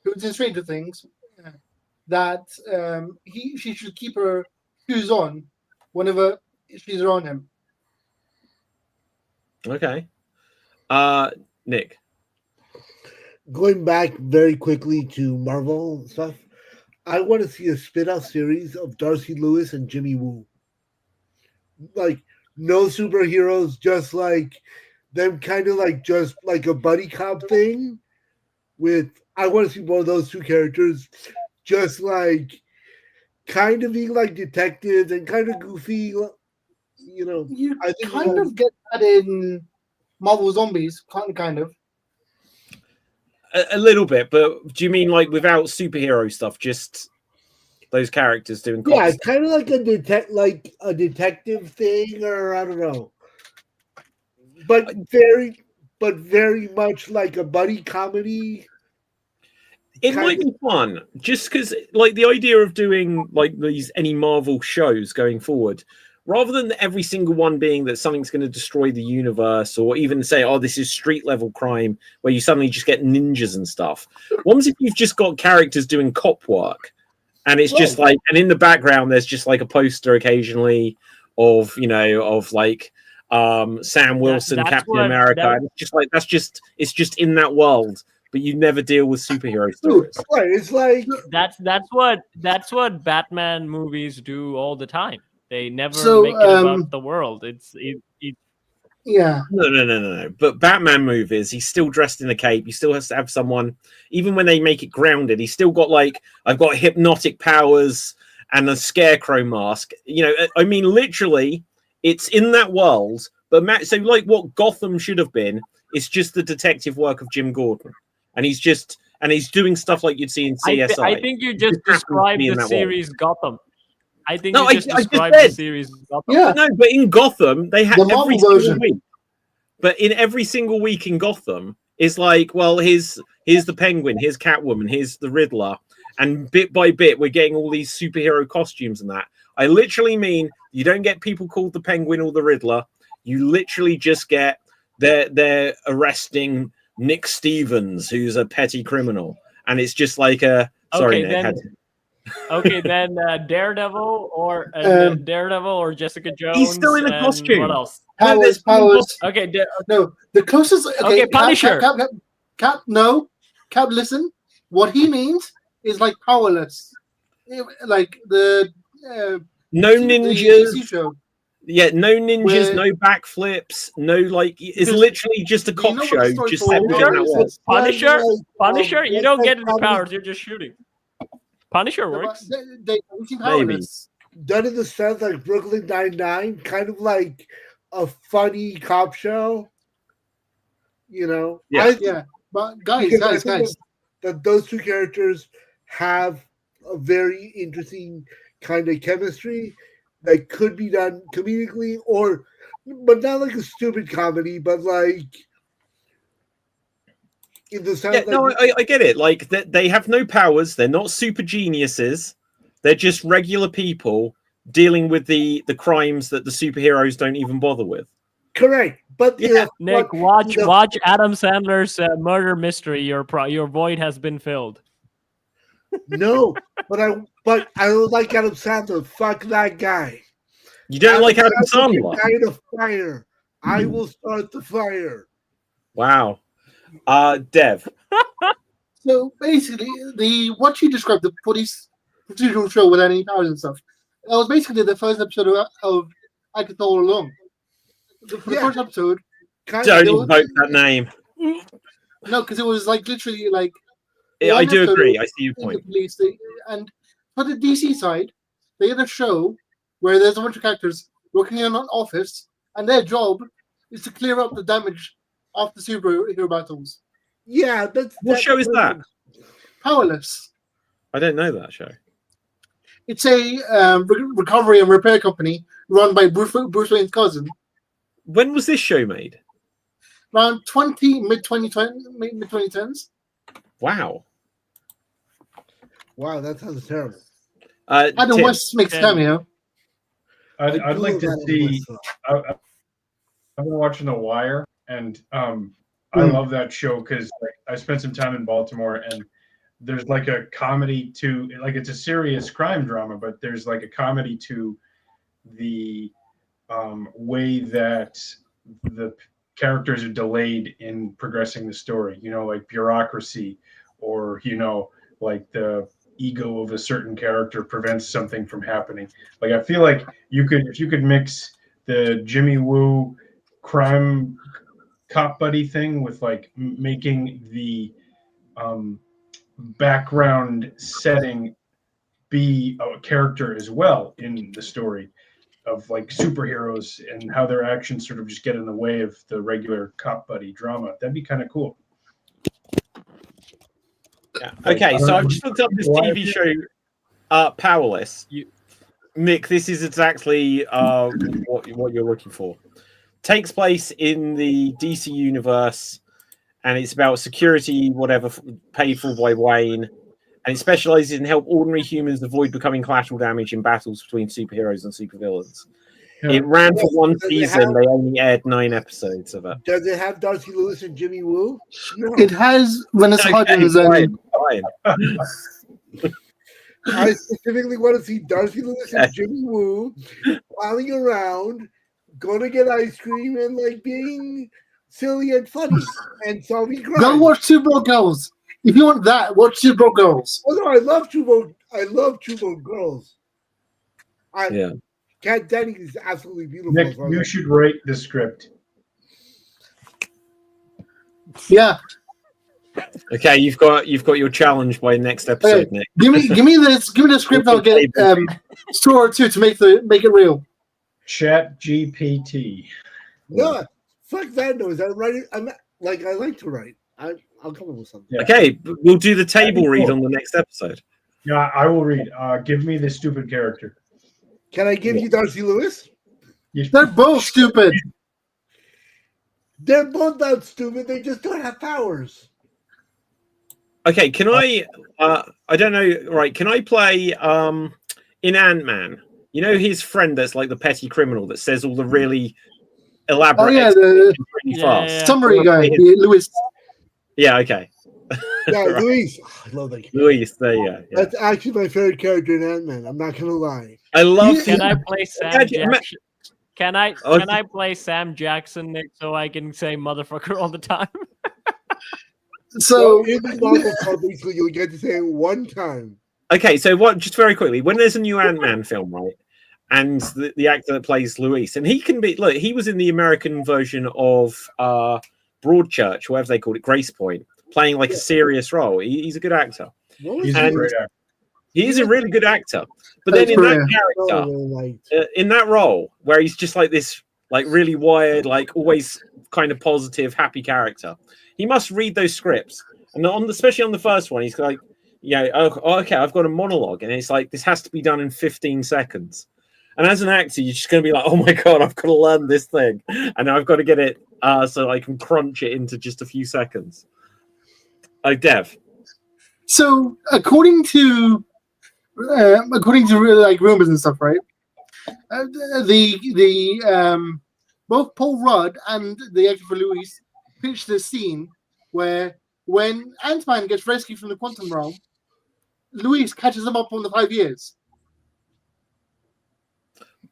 who's in Stranger Things, that she should keep her shoes on whenever she's around him. Okay. Nick. Going back very quickly to Marvel stuff, I want to see a spin-off series of Darcy Lewis and Jimmy Woo. Like, no superheroes, just like them, kind of like just like a buddy cop thing. I want to see one of those two characters, just like kind of being like detectives and kind of goofy. You I think kind of get that in Marvel Zombies, kind of. A little bit, but do you mean like without superhero stuff, just those characters doing? Yeah, it's kind of like a detective thing, or I don't know, but very much like a buddy comedy. It might be fun, just because like the idea of doing like any Marvel shows going forward, rather than every single one being that something's going to destroy the universe, or even say, oh, this is street level crime, where you suddenly just get ninjas and stuff. Once if you've just got characters doing cop work, and it's just like, and in the background there's just like a poster occasionally of like Sam Wilson, Captain America, and it's just like it's just in that world. But you never deal with superhero stories. Right? It's like that's what Batman movies do all the time. They never make it about the world. Yeah. No. But Batman movies, he's still dressed in a cape. He still has to have someone. Even when they make it grounded, he's still got like, I've got hypnotic powers and a scarecrow mask. I mean, literally, it's in that world. But so like what Gotham should have been, it's just the detective work of Jim Gordon. And he's doing stuff like you'd see in CSI. I think you just described the series Gotham. I think you just described the series Gotham. Yeah. No, but in Gotham, they had the every Marvel single week. But in every single week in Gotham, It's like, well, here's the Penguin, here's Catwoman, here's the Riddler, and bit by bit we're getting all these superhero costumes and that. I literally mean you don't get people called the Penguin or the Riddler. You literally just get they're arresting Nick Stevens, who's a petty criminal, and it's just like a sorry, okay, Nick. Then Daredevil or Jessica Jones. He's still in a costume. What else? Powers. Okay, No, the closest. Okay, Punisher. Cap, listen. What he means is like powerless, like the no ninjas. the DC show. Yeah, no ninjas, no backflips, no it's literally just a cop show. Just set within that world. Punisher. You don't get any powers. You're just shooting. Punisher works. They powerless. Done in the sense like Brooklyn Nine-Nine, kind of like a funny cop show. Yeah. But guys. That those two characters have a very interesting kind of chemistry that could be done comedically, but not like a stupid comedy, but like in the sense. I get it. Like they have no powers. They're not super geniuses. They're just regular people dealing with the crimes that the superheroes don't even bother with. Correct, but Nick, watch Adam Sandler's murder mystery. Your void has been filled. No, but I don't like Adam Sandler. Fuck that guy. You don't like Adam Sandler? The fire. I will start the fire. Wow. Dev. So basically, what you described, the police procedural show with any powers and stuff, that was basically the first episode of I Could All Along. The first episode. Don't invoke that name. No, because it was like literally like. Yeah, I do agree. I see your point. And for the DC side, they had a show where there's a bunch of characters working in an office, and their job is to clear up the damage of the superhero battles. Yeah, what show is that? Powerless. I don't know that show. It's a recovery and repair company run by Bruce Wayne's cousin. When was this show made? Around mid 2010s. Wow. Wow, that sounds terrible. Adam West makes cameo. I'd like to see. I've been watching The Wire, and I love that show because I spent some time in Baltimore, and there's like a comedy to it's a serious crime drama, but there's like a comedy to the way that the characters are delayed in progressing the story. Like bureaucracy, or like the ego of a certain character prevents something from happening. Like I feel like if you could mix the Jimmy Woo crime cop buddy thing with like making the background setting be a character as well in the story of like superheroes and how their actions sort of just get in the way of the regular cop buddy drama. That'd be kind of cool. Yeah. Okay, so I've just looked up this TV show, Powerless. Nick, this is exactly what you're looking for. Takes place in the DC universe, and it's about security, whatever, paid for by Wayne. And it specializes in help ordinary humans avoid becoming collateral damage in battles between superheroes and supervillains. Yeah. It ran for one season. They only aired 9 episodes of it. Does it have Darcy Lewis and Jimmy Woo? No. It has Vanessa Hudgens. Fine. I specifically want to see Darcy Lewis and Jimmy Woo flying around, going to get ice cream and like being silly and funny and solving crimes. Go watch Two Broke Girls. If you want that, watch Two Broke Girls. Oh no, I love Two Broke Girls. Kat Dennings is absolutely beautiful. Nick, you should write the script. Yeah. Okay, you've got your challenge by next episode, Nick. Give me the script. I'll get Store or two to make it real. Chat GPT. No, fuck that noise. I like to write. I'll come up with something. Yeah. Okay, we'll do the table read on the next episode. Yeah, I will read. Give me the stupid character. Can I give you Darcy Lewis? They're both stupid. They're both not stupid. They just don't have powers. Okay, can I? I don't know. Right? Can I play in Ant-Man? You know his friend that's like the petty criminal that says all the really elaborate the really fast. summary guy, Lewis. Yeah. Okay. Yeah, Right. Luis. Oh, I love that character. Luis, there you go. Yeah. That's actually my favorite character in Ant-Man. I'm not gonna lie. I love. Can I play Sam Jackson? Can I Okay. play Sam Jackson, Nick, so I can say motherfucker all the time? So in the Marvel comics, you'll get to say it one time. Okay, so what? Just very quickly, when there's a new Ant-Man film, right, and the actor that plays Luis, and he can be look, he was in the American version of Broadchurch, whatever they called it, Grace Point, playing like a serious role. He's a good actor. He's a great actor. He is a really good actor. But then in that character, in that role, where he's just like this, like really wired, like always kind of positive, happy character, he must read those scripts, and especially on the first one, he's like, yeah, oh, okay, I've got a monologue, and it's like this has to be done in 15 seconds. And as an actor, you're just going to be like, oh my god, I've got to learn this thing, and I've got to get it so I can crunch it into just a few seconds. Like Dev. So according to like rumors and stuff, right? Both Paul Rudd and the actor for Luis pitched this scene where when Ant-Man gets rescued from the quantum realm, Luis catches him up on the 5 years.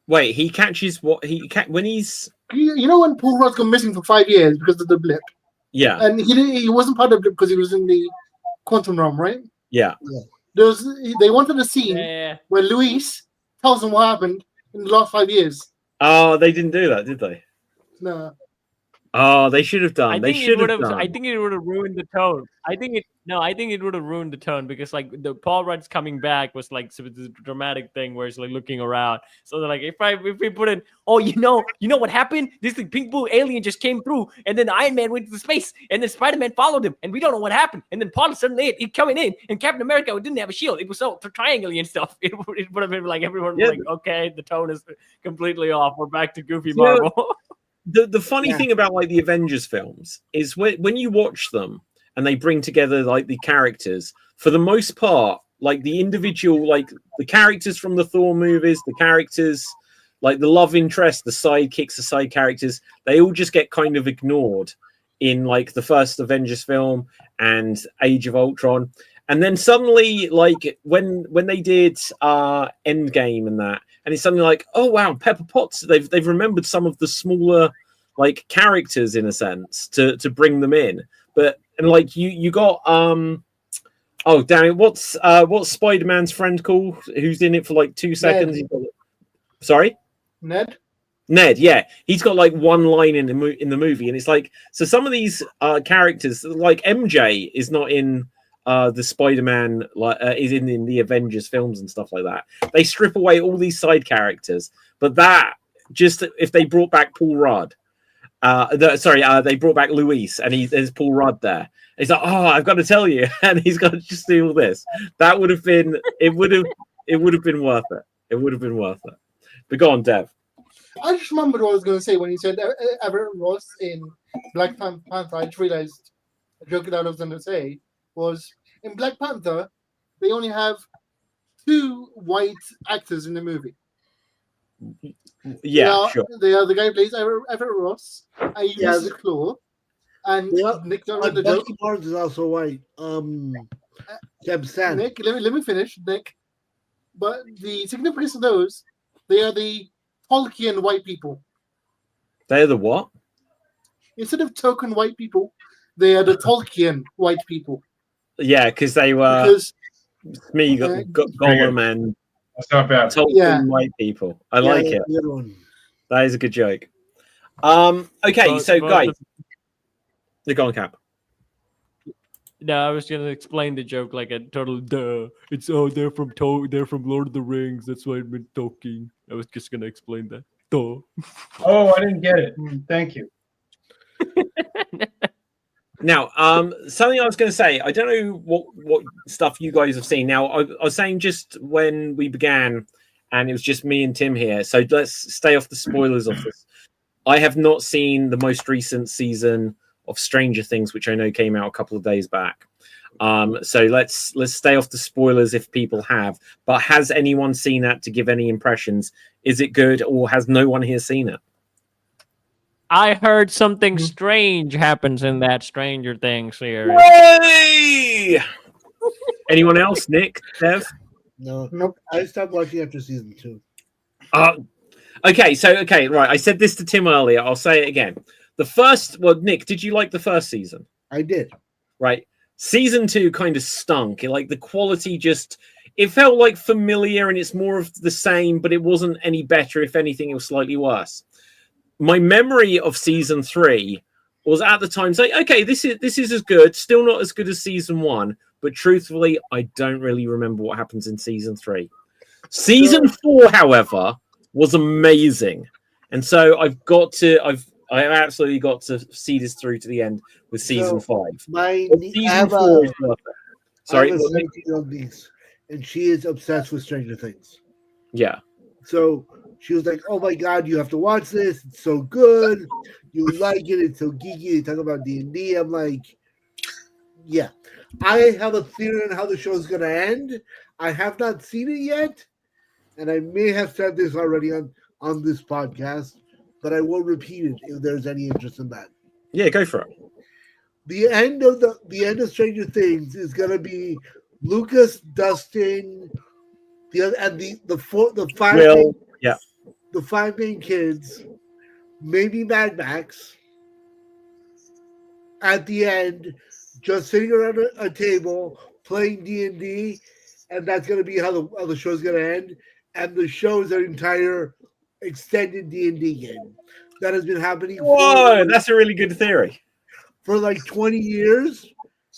Wait, he catches what when he's You know when Paul Rudd's gone missing for 5 years because of the blip? Yeah. And he wasn't part of the blip because he was in the quantum realm, right? Yeah. They wanted a scene where Luis tells him what happened in the last 5 years. Oh, they didn't do that, did they? No. Oh, they should have done. I think it would have ruined the tone. I think it would have ruined the tone because like the Paul Rudd's coming back was like the dramatic thing where he's like looking around. So they're like, if we put in, oh, you know what happened? This like, pink blue alien just came through, and then Iron Man went to space, and then Spider-Man followed him, and we don't know what happened. And then Paul suddenly he coming in, and Captain America didn't have a shield. It was so triangle-y and stuff. It would have been like everyone was like, okay, the tone is completely off. We're back to goofy Marvel. The funny thing about like the Avengers films is when you watch them and they bring together like the characters, for the most part, like the individual, like the characters from the Thor movies, the characters like the love interest, the sidekicks, the side characters, they all just get kind of ignored in like the first Avengers film and Age of Ultron. And then suddenly, like when they did Endgame and that, and it's suddenly like, oh wow, Pepper Potts. They've remembered some of the smaller like characters in a sense to bring them in. But and like you got oh damn it, what's Spider-Man's friend called? Who's in it for like 2 seconds? Sorry, Ned. Ned, yeah, he's got like one line in the movie, and it's like so some of these characters like MJ is not in. The Spider-Man is in the Avengers films and stuff like that. They strip away all these side characters, but that just if they brought back Paul Rudd, they brought back Luis, and there's Paul Rudd there. He's like, oh, I've got to tell you, and he's got to just do all this. That would have been it would have been worth it. It would have been worth it. But go on, Dev. I just remembered what I was going to say when he said Everett Ross in Black Panther. I just realized a joke that I was going to say was in Black Panther, they only have 2 white actors in the movie. Yeah, sure. They are the guy who plays Everett Ross, I use the Claw, and Nick don't the joke. Bucky Barnes is also white. Nick, let me finish, Nick. But the significance of those, they are the Tolkien white people. They're the what? Instead of token white people, they are the Tolkien white people. Yeah, because they were me, Gollum, and that's not bad. Tolkien white people. I like it. That is a good joke. Okay, so guys, they're going Cap. No, I was gonna explain the joke like a total duh. It's they're from Lord of the Rings. That's why I've been talking. I was just gonna explain that. Duh. Oh, I didn't get it. Thank you. Now, something I was going to say, I don't know what stuff you guys have seen. Now, I was saying just when we began, and it was just me and Tim here, so let's stay off the spoilers of this. I have not seen the most recent season of Stranger Things, which I know came out a couple of days back. So let's stay off the spoilers if people have. But has anyone seen that to give any impressions? Is it good, or has no one here seen it? I heard something strange happens in that Stranger Things series. Hey! Anyone else? Nick, Dev? No, Nope. I stopped watching after season 2. Okay, right. I said this to Tim earlier. I'll say it again. Nick, did you like the first season? I did. Right. Season 2 kind of stunk. The quality it felt like familiar, and it's more of the same, but it wasn't any better. If anything, it was slightly worse. My memory of season 3 was at the time saying, okay, this is as good, still not as good as season 1, but truthfully, I don't really remember what happens in season 3. Season 4, however, was amazing. And so I've absolutely got to see this through to the end with season 5. Season 4 is worth it. Sorry, I have a 17-year-old niece, and she is obsessed with Stranger Things. Yeah. So she was like, "Oh my god, you have to watch this! It's so good. You like it? It's so geeky. They talk about D&D." I'm like, "Yeah." I have a theory on how the show is going to end. I have not seen it yet, and I may have said this already on this podcast, but I will repeat it if there's any interest in that. Yeah, go for it. The end of Stranger Things is going to be Lucas, Dustin, the five main kids, maybe Mad Max. At the end, just sitting around a table playing D&D, and that's going to be how the show's going to end. And the show is an entire extended D&D game that has been happening. That's a really good theory. For like 20 years,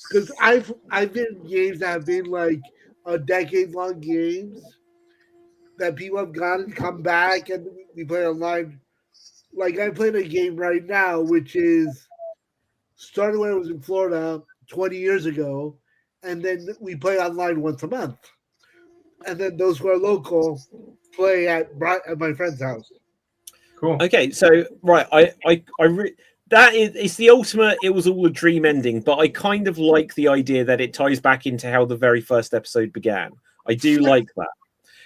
because I've been in games that have been like a decade-long games that people have gone and come back, and we play online. Like I played a game right now, which is started when I was in Florida 20 years ago, and then we play online once a month. And then those who are local play at my friend's house. Cool. Okay, so right, it's the ultimate. It was all a dream ending, but I kind of like the idea that it ties back into how the very first episode began. I do like that.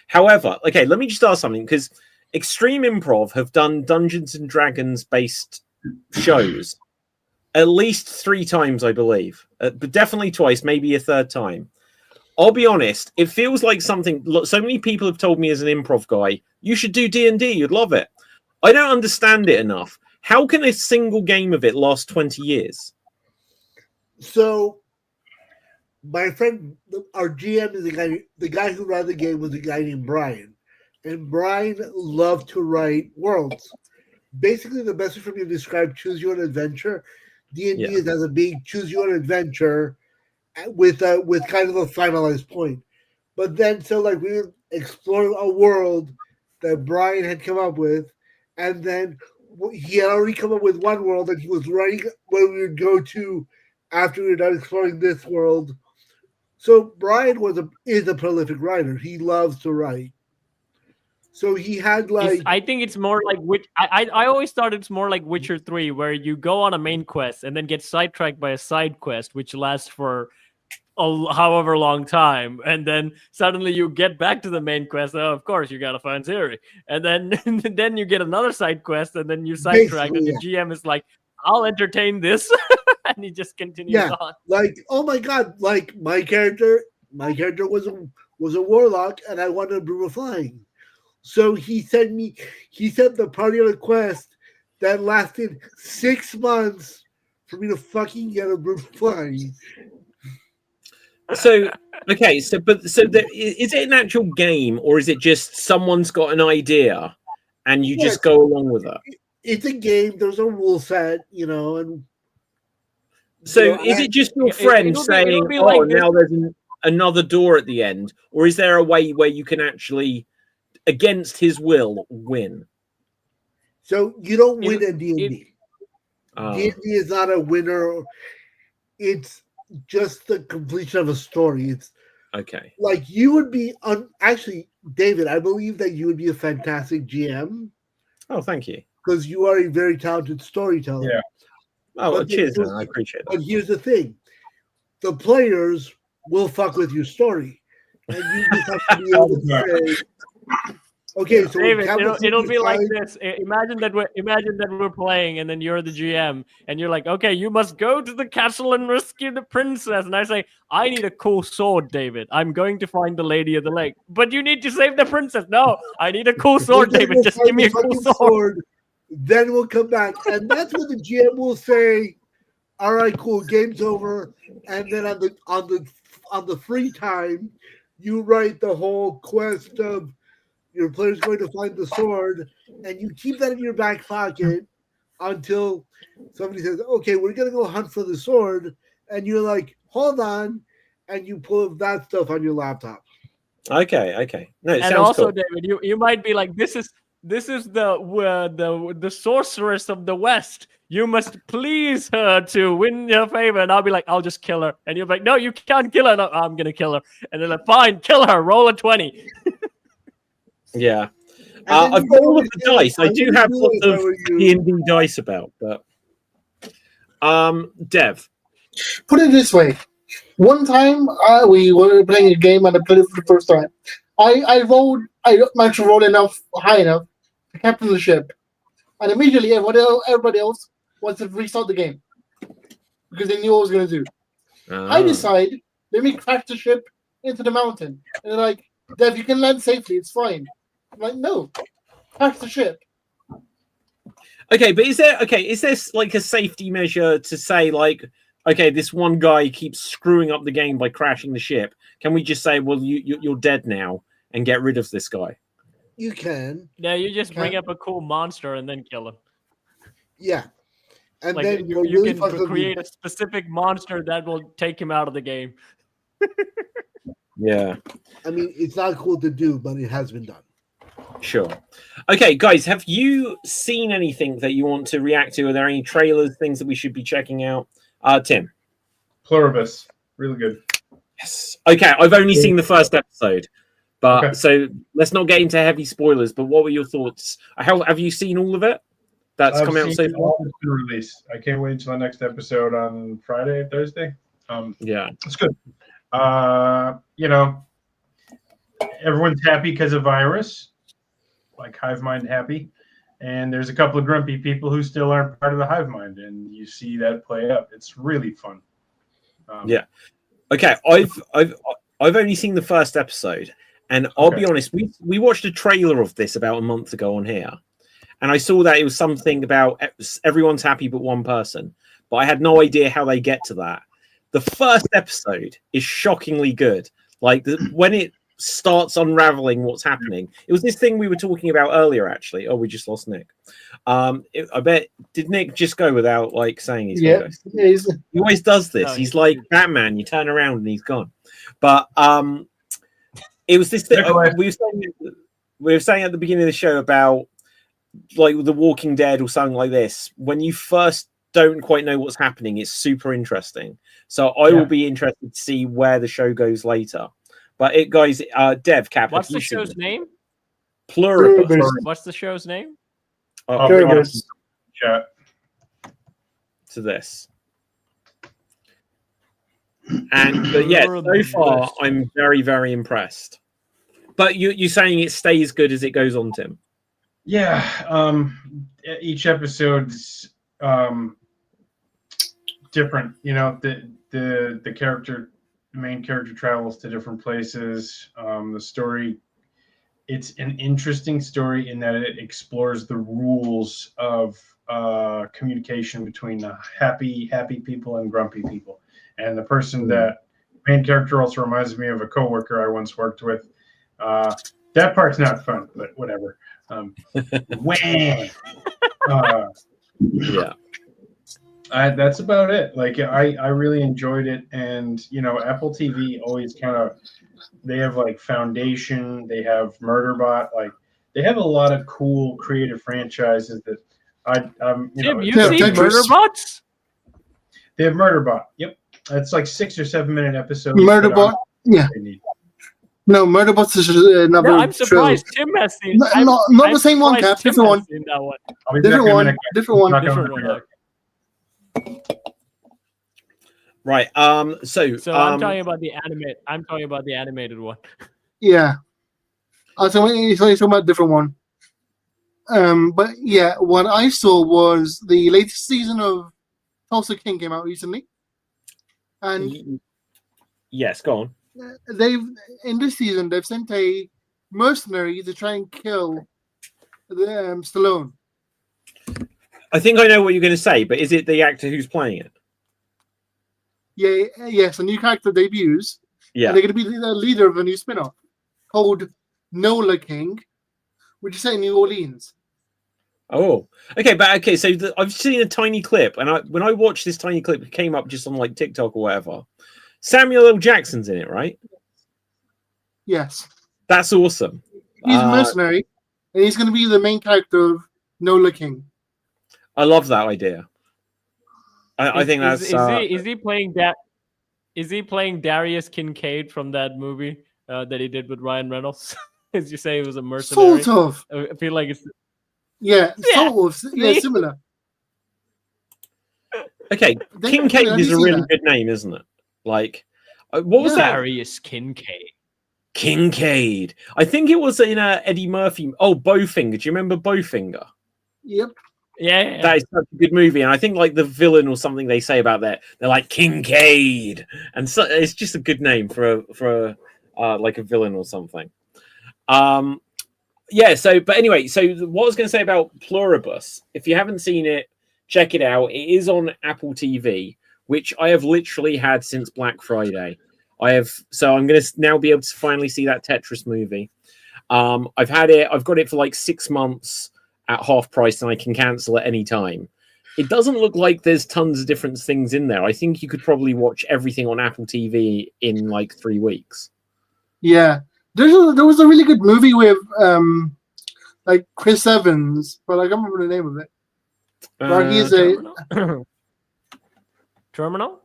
However, okay, let me just ask something, because Extreme Improv have done Dungeons and Dragons based shows at least 3 times, I believe, but definitely twice, maybe a third time. I'll be honest, it feels like something. So many people have told me as an improv guy, you should do D&D, you'd love it. I don't understand it enough. How can a single game of it last 20 years? So, my friend, our GM is the guy who ran the game was a guy named Brian. And Brian loved to write worlds. Basically, the best way for me to describe Choose Your Own Adventure, D&D is as a big Choose Your Own Adventure with kind of a finalized point. But then, so like we would explore a world that Brian had come up with, and then he had already come up with one world that he was writing where we would go to after we were done exploring this world. So Brian is a prolific writer. He loves to write. So he had I think it's more like I always thought it's more like Witcher 3, where you go on a main quest and then get sidetracked by a side quest, which lasts for however long time, and then suddenly you get back to the main quest. Oh, of course, you gotta find Siri, and then you get another side quest, and then you sidetrack, and the GM is like, "I'll entertain this," and he just continues on. Like, oh my god, like my character was a warlock, and I wanted a broom of flying. So he sent the party on a quest that lasted 6 months for me to fucking get a broom of flying. So okay, is it an actual game, or is it just someone's got an idea and you just go along with it? It's a game. There's a rule set, and so is it just your friend saying, "Oh, now there's another door at the end," or is there a way where you can actually, against his will, win? So you don't win at D&D. D&D is not a winner. It's just the completion of a story. It's okay. Like you would be actually, David, I believe that you would be a fantastic GM. Oh, thank you. because you are a very talented storyteller. Yeah. Oh, well, But cheers, man. I appreciate But that. here's the thing: the players will fuck with your story, and you just have to be able to say, "Okay, so David, when it'll be like this. Imagine that we're playing, and then you're the GM, and you're like, okay, you must go to the castle and rescue the princess. And I say, I need a cool sword, David. I'm going to find the Lady of the Lake, but you need to save the princess. No, I need a cool sword, David. Just give me a cool sword. Then we'll come back, and that's when the GM will say, "All right, cool, game's over." And then on the free time, you write the whole quest of your player's going to find the sword, and you keep that in your back pocket until somebody says, "Okay, we're gonna go hunt for the sword," and you're like, "Hold on," and you pull up that stuff on your laptop. Okay. No, it And sounds also, cool. David, you might be like, this is the sorceress of the West. You must please her to win your favor. And I'll be like, I'll just kill her. And you're like, no, you can't kill her. No, I'm gonna kill her. And they're like, fine, kill her. Roll a 20. Yeah. I've got all of the dice. I do have lots of D&D dice about, but Dev. Put it this way. One time we were playing a game and I played it for the first time. I managed to roll high enough to captain the ship. And immediately everybody else wants to restart the game. Because they knew what I was going to do. I decide, let me crash the ship into the mountain. And they're like, Dev, you can land safely, it's fine. I'm like, no, crash the ship. Okay, but is there like a safety measure to say, like, okay, this one guy keeps screwing up the game by crashing the ship? Can we just say, well, you're dead now and get rid of this guy? You can. No, you just bring up a cool monster and then kill him. Yeah. And like then you can create a specific monster that will take him out of the game. Yeah. I mean, it's not cool to do, but it has been done. Sure. Okay, guys, have you seen anything that you want to react to? Are there any trailers, things that we should be checking out? Tim. Pluribus. Really good. Yes. Okay, I've only seen the first episode. But so let's not get into heavy spoilers. But what were your thoughts? Have you seen all of it? That's come out so far. All that's been released. I can't wait until the next episode on Friday, Thursday. Yeah, it's good. Everyone's happy because of virus, like Hive Mind happy, and there's a couple of grumpy people who still aren't part of the Hive Mind, and you see that play out. It's really fun. Yeah. Okay, I've only seen the first episode. And I'll be honest, we watched a trailer of this about a month ago on here. And I saw that it was something about everyone's happy but one person. But I had no idea how they get to that. The first episode is shockingly good. Like when it starts unraveling what's happening. It was this thing we were talking about earlier, actually. Oh, we just lost Nick. I bet, did Nick just go without like saying he's gonna go? He always does this. No, he's like Batman. You turn around and he's gone. But it was this thing we were saying at the beginning of the show about like The Walking Dead or something like this. When you first don't quite know what's happening, it's super interesting. So I will be interested to see where the show goes later. But guys, Dev, Cap, what's the show's name? Pluribus. What's the show's name? Pluribus. Chat. To this. But yeah, so far I'm very, very impressed. But you're saying it stays good as it goes on, Tim? Yeah. Each episode's different. You know, the character, the main character travels to different places. The story, it's an interesting story in that it explores the rules of communication between the happy people and grumpy people. And the person that main character also reminds me of a coworker I once worked with. That part's not fun, but whatever. Yeah. That's about it. Like I really enjoyed it, and you know, Apple TV always kind of, they have like Foundation, they have Murderbot, like they have a lot of cool creative franchises that you've seen Murderbots? They have Murderbot. Yep. It's like 6 or 7 minute episodes. Murderbot. Yeah. No, Murder Bus is another. No, I'm surprised Tim has seen. Not the same one, Cap. Different one. That one. Different one. Different one. Different one. Right. So I'm talking about the animate. I'm talking about the animated one. Yeah. So he's talking about a different one. But yeah, what I saw was the latest season of Tulsa King came out recently, and yes, go on. In this season they've sent a mercenary to try and kill the Stallone. I think I know what you're going to say, but is it the actor who's playing it? Yeah, yes, a new character debuts. Yeah, and they're going to be the leader of a new spin-off called Nola King, which is set in New Orleans. Oh, okay, but okay. So I've seen a tiny clip, and when I watched this tiny clip, it came up just on like TikTok or whatever. Samuel L. Jackson's in it, right? Yes, that's awesome. He's a mercenary, and he's going to be the main character of Nola King. I love that idea. I think that's. Is he playing that? Is he playing Darius Kincaid from that movie that he did with Ryan Reynolds? As you say, he was a mercenary. Sort of. I feel like it's. Yeah, sort of. Yeah, similar. Okay, Kincaid is a really good name, isn't it? Like, what was that? Darius Kincaid. Kincaid. I think it was in Eddie Murphy. Oh, Bowfinger. Do you remember Bowfinger? Yep. Yeah. That is such a good movie, and I think like the villain or something they say about that, they're like Kincaid, and so it's just a good name for like a villain or something. Yeah. So, but anyway, so what I was going to say about Pluribus, if you haven't seen it, check it out. It is on Apple TV, which I have literally had since Black Friday. So I'm going to now be able to finally see that Tetris movie. I've had it. I've got it for like 6 months at half price, and I can cancel at any time. It doesn't look like there's tons of different things in there. I think you could probably watch everything on Apple TV in like 3 weeks. Yeah. There was a really good movie with like Chris Evans, but I can't remember the name of it. Where he's Terminal? Terminal?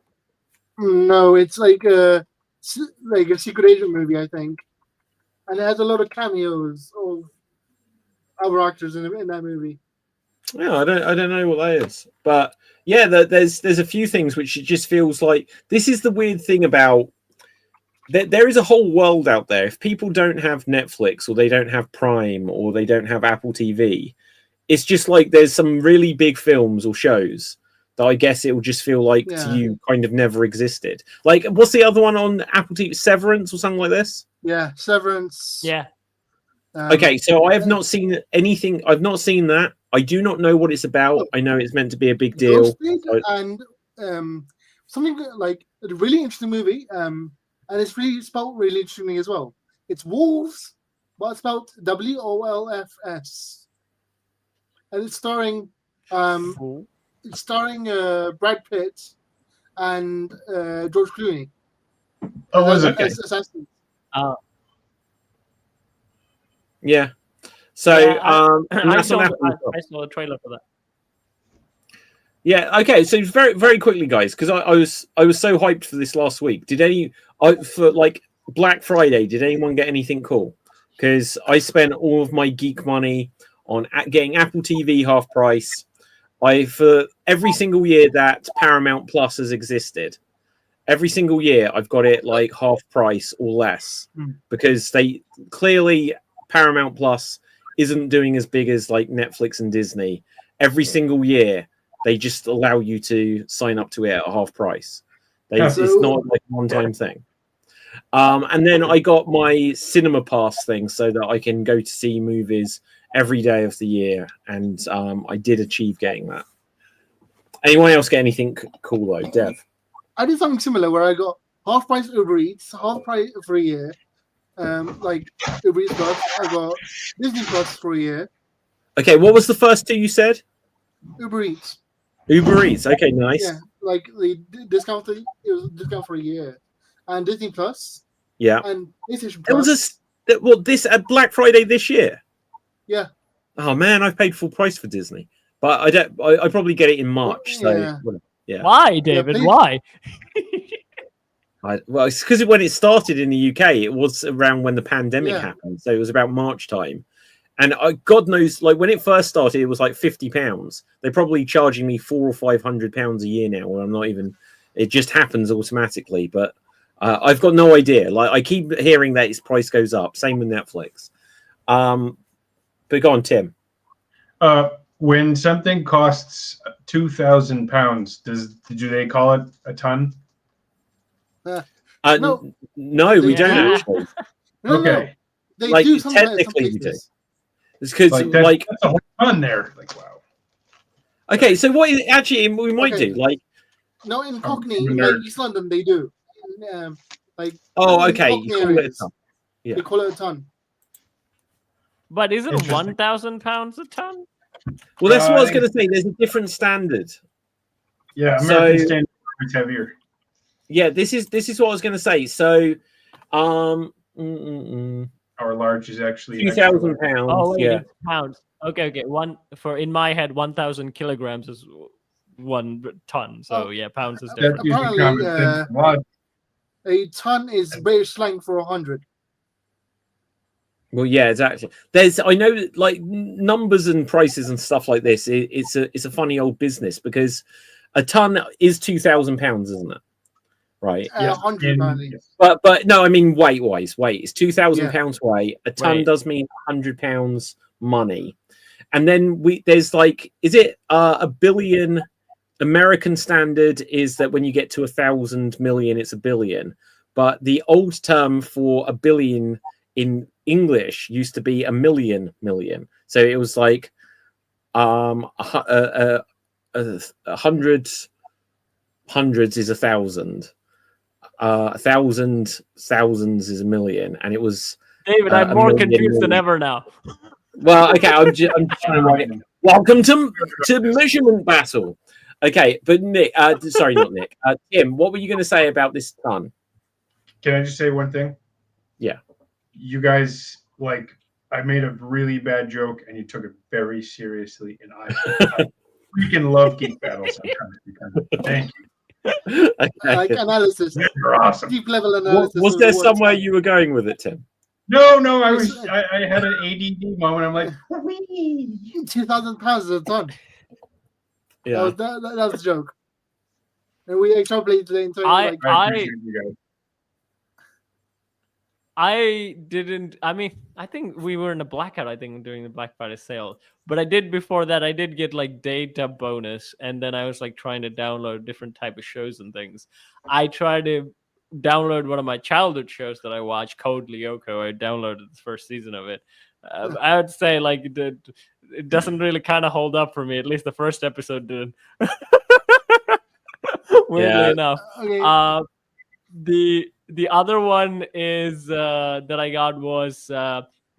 No, it's like a secret agent movie, I think, and it has a lot of cameos of other actors in that movie. Yeah, I don't know what that is, but yeah, there's a few things which it just feels like this is the weird thing about. There is a whole world out there. If people don't have Netflix or they don't have Prime or they don't have Apple TV, it's just like there's some really big films or shows that I guess it will just feel like to you kind of never existed. Like, what's the other one on Apple TV? Severance or something like this? Yeah, Severance. Yeah. Okay, so I have not seen anything. I've not seen that. I do not know what it's about. I know it's meant to be a big deal. And something like a really interesting movie. And it's really spelled really interestingly as well. It's Wolves, but it's spelled WOLFS. And it's starring Brad Pitt and George Clooney. Oh, was it? Yeah. So I saw a trailer for that. Yeah. Okay. So very, very quickly, guys, because I was so hyped for this last week. For like Black Friday, did anyone get anything cool? Because I spent all of my geek money on getting Apple TV half price. For every single year that Paramount Plus has existed, every single year I've got it like half price or less because they clearly Paramount Plus isn't doing as big as like Netflix and Disney. Every single year they just allow you to sign up to it at half price. It's not like a one-time thing. And then I got my cinema pass thing so that I can go to see movies every day of the year, and I did achieve getting that. Anyone else get anything cool though, Dev? I did something similar where I got half price Uber Eats, half price for a year. Like Uber Eats Plus, I got Disney Plus for a year. Okay, what was the first two you said? Uber Eats. Uber Eats. Okay, nice. Yeah, like the discount. It was a discount for a year, and Disney Plus. Yeah. And PlayStation Plus. It was this at Black Friday this year. Yeah. Oh man, I've paid full price for Disney, but I don't. I probably get it in March. So yeah. Why, David? Why? Well, it's because when it started in the UK, it was around when the pandemic happened, so it was about March time. And God knows, like when it first started, it was like £50. They're probably charging me £400 or £500 a year now, where I'm not even. It just happens automatically. But I've got no idea. Like I keep hearing that its price goes up. Same with Netflix. But go on, Tim. When something costs £2,000, do they call it a ton? No, we don't actually. Okay, they like do technically we do. It's because that's a whole ton there. Like wow. Okay, so what is actually we might do like. No, in Cockney, like East London, they do. Like okay, you call it a ton. Yeah, they call it a ton. But isn't £1,000 a ton? Well, that's what I was going to say. There's a different standard. Yeah, American standard is heavier. Yeah, this is what I was going to say. So, our large is actually £2,000. Oh, wait, yeah, it's pounds. Okay. In my head, 1,000 kilograms is 1 ton. So pounds is different. Apparently, a ton is British slang for 100. Well, yeah, exactly. I know, like numbers and prices and stuff like this. It's a funny old business because a ton is £2,000, isn't it? Right. 100. But no, I mean weight wise. It's £2,000 weight. A ton does mean £100 money, and then there's like, is it a billion? American standard is that when you get to 1,000 million, it's a billion. But the old term for a billion in English used to be a million. So it was like hundreds is 1,000. 1,000 thousands is a million, and it was. David, I'm more confused than ever now. Well, okay, I'm trying to write it. Welcome to measurement battle. Okay, but Nick, sorry, not Nick. Tim, what were you going to say about this ton? Can I just say one thing? Yeah. You guys, like, I made a really bad joke, and you took it very seriously, and I freaking love Geek Battles. Thank you. Okay. Like analysis. You're awesome. Deep level analysis. Was there somewhere you were going with it, Tim? No, I had an ADD moment. I'm like, £2,000 is a ton. Yeah, that was a joke. And we extrapolated the entire. I didn't. I mean, I think we were in a blackout. I think during the Black Friday sale, but I did before that. I did get like data bonus, and then I was like trying to download different type of shows and things. I tried to download one of my childhood shows that I watched, Code Lyoko. I downloaded the first season of it. I would say like it doesn't really kind of hold up for me. At least the first episode did. Weirdly enough. Okay. The other one is that I got was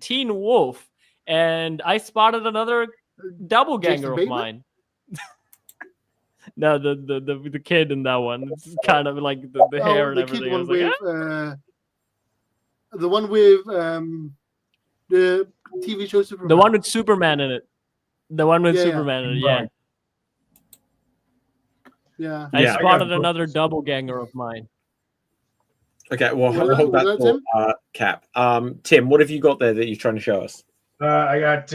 Teen Wolf, and I spotted another doppelganger of mine. No, the kid in that one. It's kind of like the hair and everything. One with, the one with the TV show Superman. The one with Superman in it. The one with Superman in it. Yeah. Yeah. I spotted another doppelganger of mine. Okay, well, hold that thought, Cap. Tim, what have you got there that you're trying to show us? I got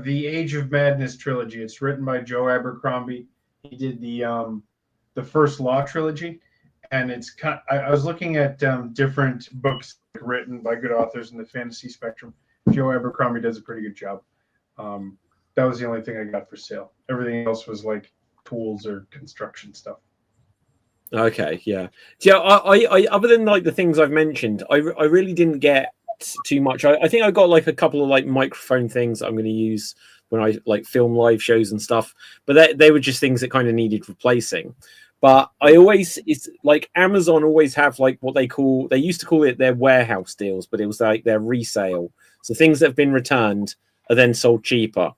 the Age of Madness trilogy. It's written by Joe Abercrombie. He did the first Law trilogy, and it's kind. I was looking at different books written by good authors in the fantasy spectrum. Joe Abercrombie does a pretty good job. That was the only thing I got for sale. Everything else was like tools or construction stuff. Okay, yeah. I other than like the things I've mentioned, I really didn't get too much. I think I got like a couple of like microphone things that I'm going to use when I like film live shows and stuff, but they were just things that kind of needed replacing. But it's like Amazon always have like what they used to call it their warehouse deals, but it was like their resale. So things that have been returned are then sold cheaper.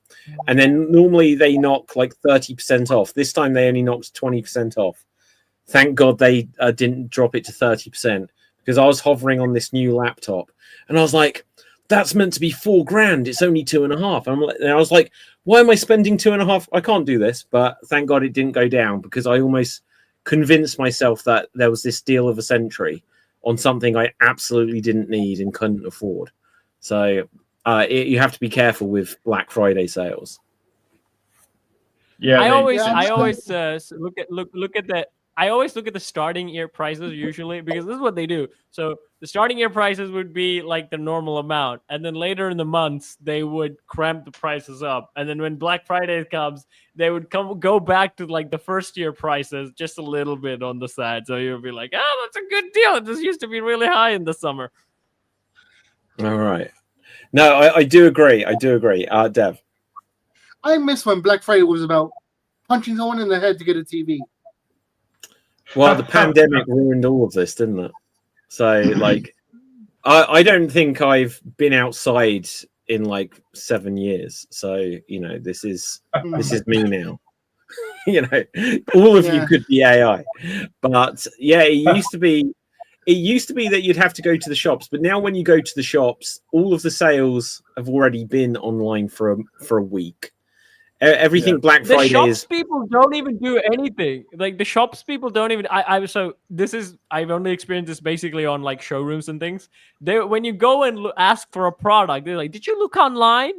And then normally they knock like 30% off. This time they only knocked 20% off. Thank God they didn't drop it to 30%, because I was hovering on this new laptop and I was like, that's meant to be $4,000. It's only 2.5. And I was like, why am I spending 2.5? I can't do this. But thank God it didn't go down, because I almost convince myself that there was this deal of a century on something I absolutely didn't need and couldn't afford. So you have to be careful with Black Friday sales. Yeah, I always look at the. I always look at the starting year prices usually, because this is what they do. So the starting year prices would be like the normal amount, and then later in the months they would cramp the prices up, and then when Black Friday comes, they would go back to like the first year prices just a little bit on the side. So you'll be like, oh, that's a good deal. This used to be really high in the summer. All right. No, I do agree. Dev. I miss when Black Friday was about punching someone in the head to get a TV. Well, the pandemic ruined all of this, didn't it? So, like, I don't think I've been outside in like 7 years. So, you know, this is me now. You know, all of you could be AI, but yeah, it used to be that you'd have to go to the shops, but now when you go to the shops, all of the sales have already been online for a week. Everything Black Friday. The shops people don't even do anything. Like the shops people don't even. I've only experienced this basically on like showrooms and things. When you go and ask for a product, they're like, "Did you look online?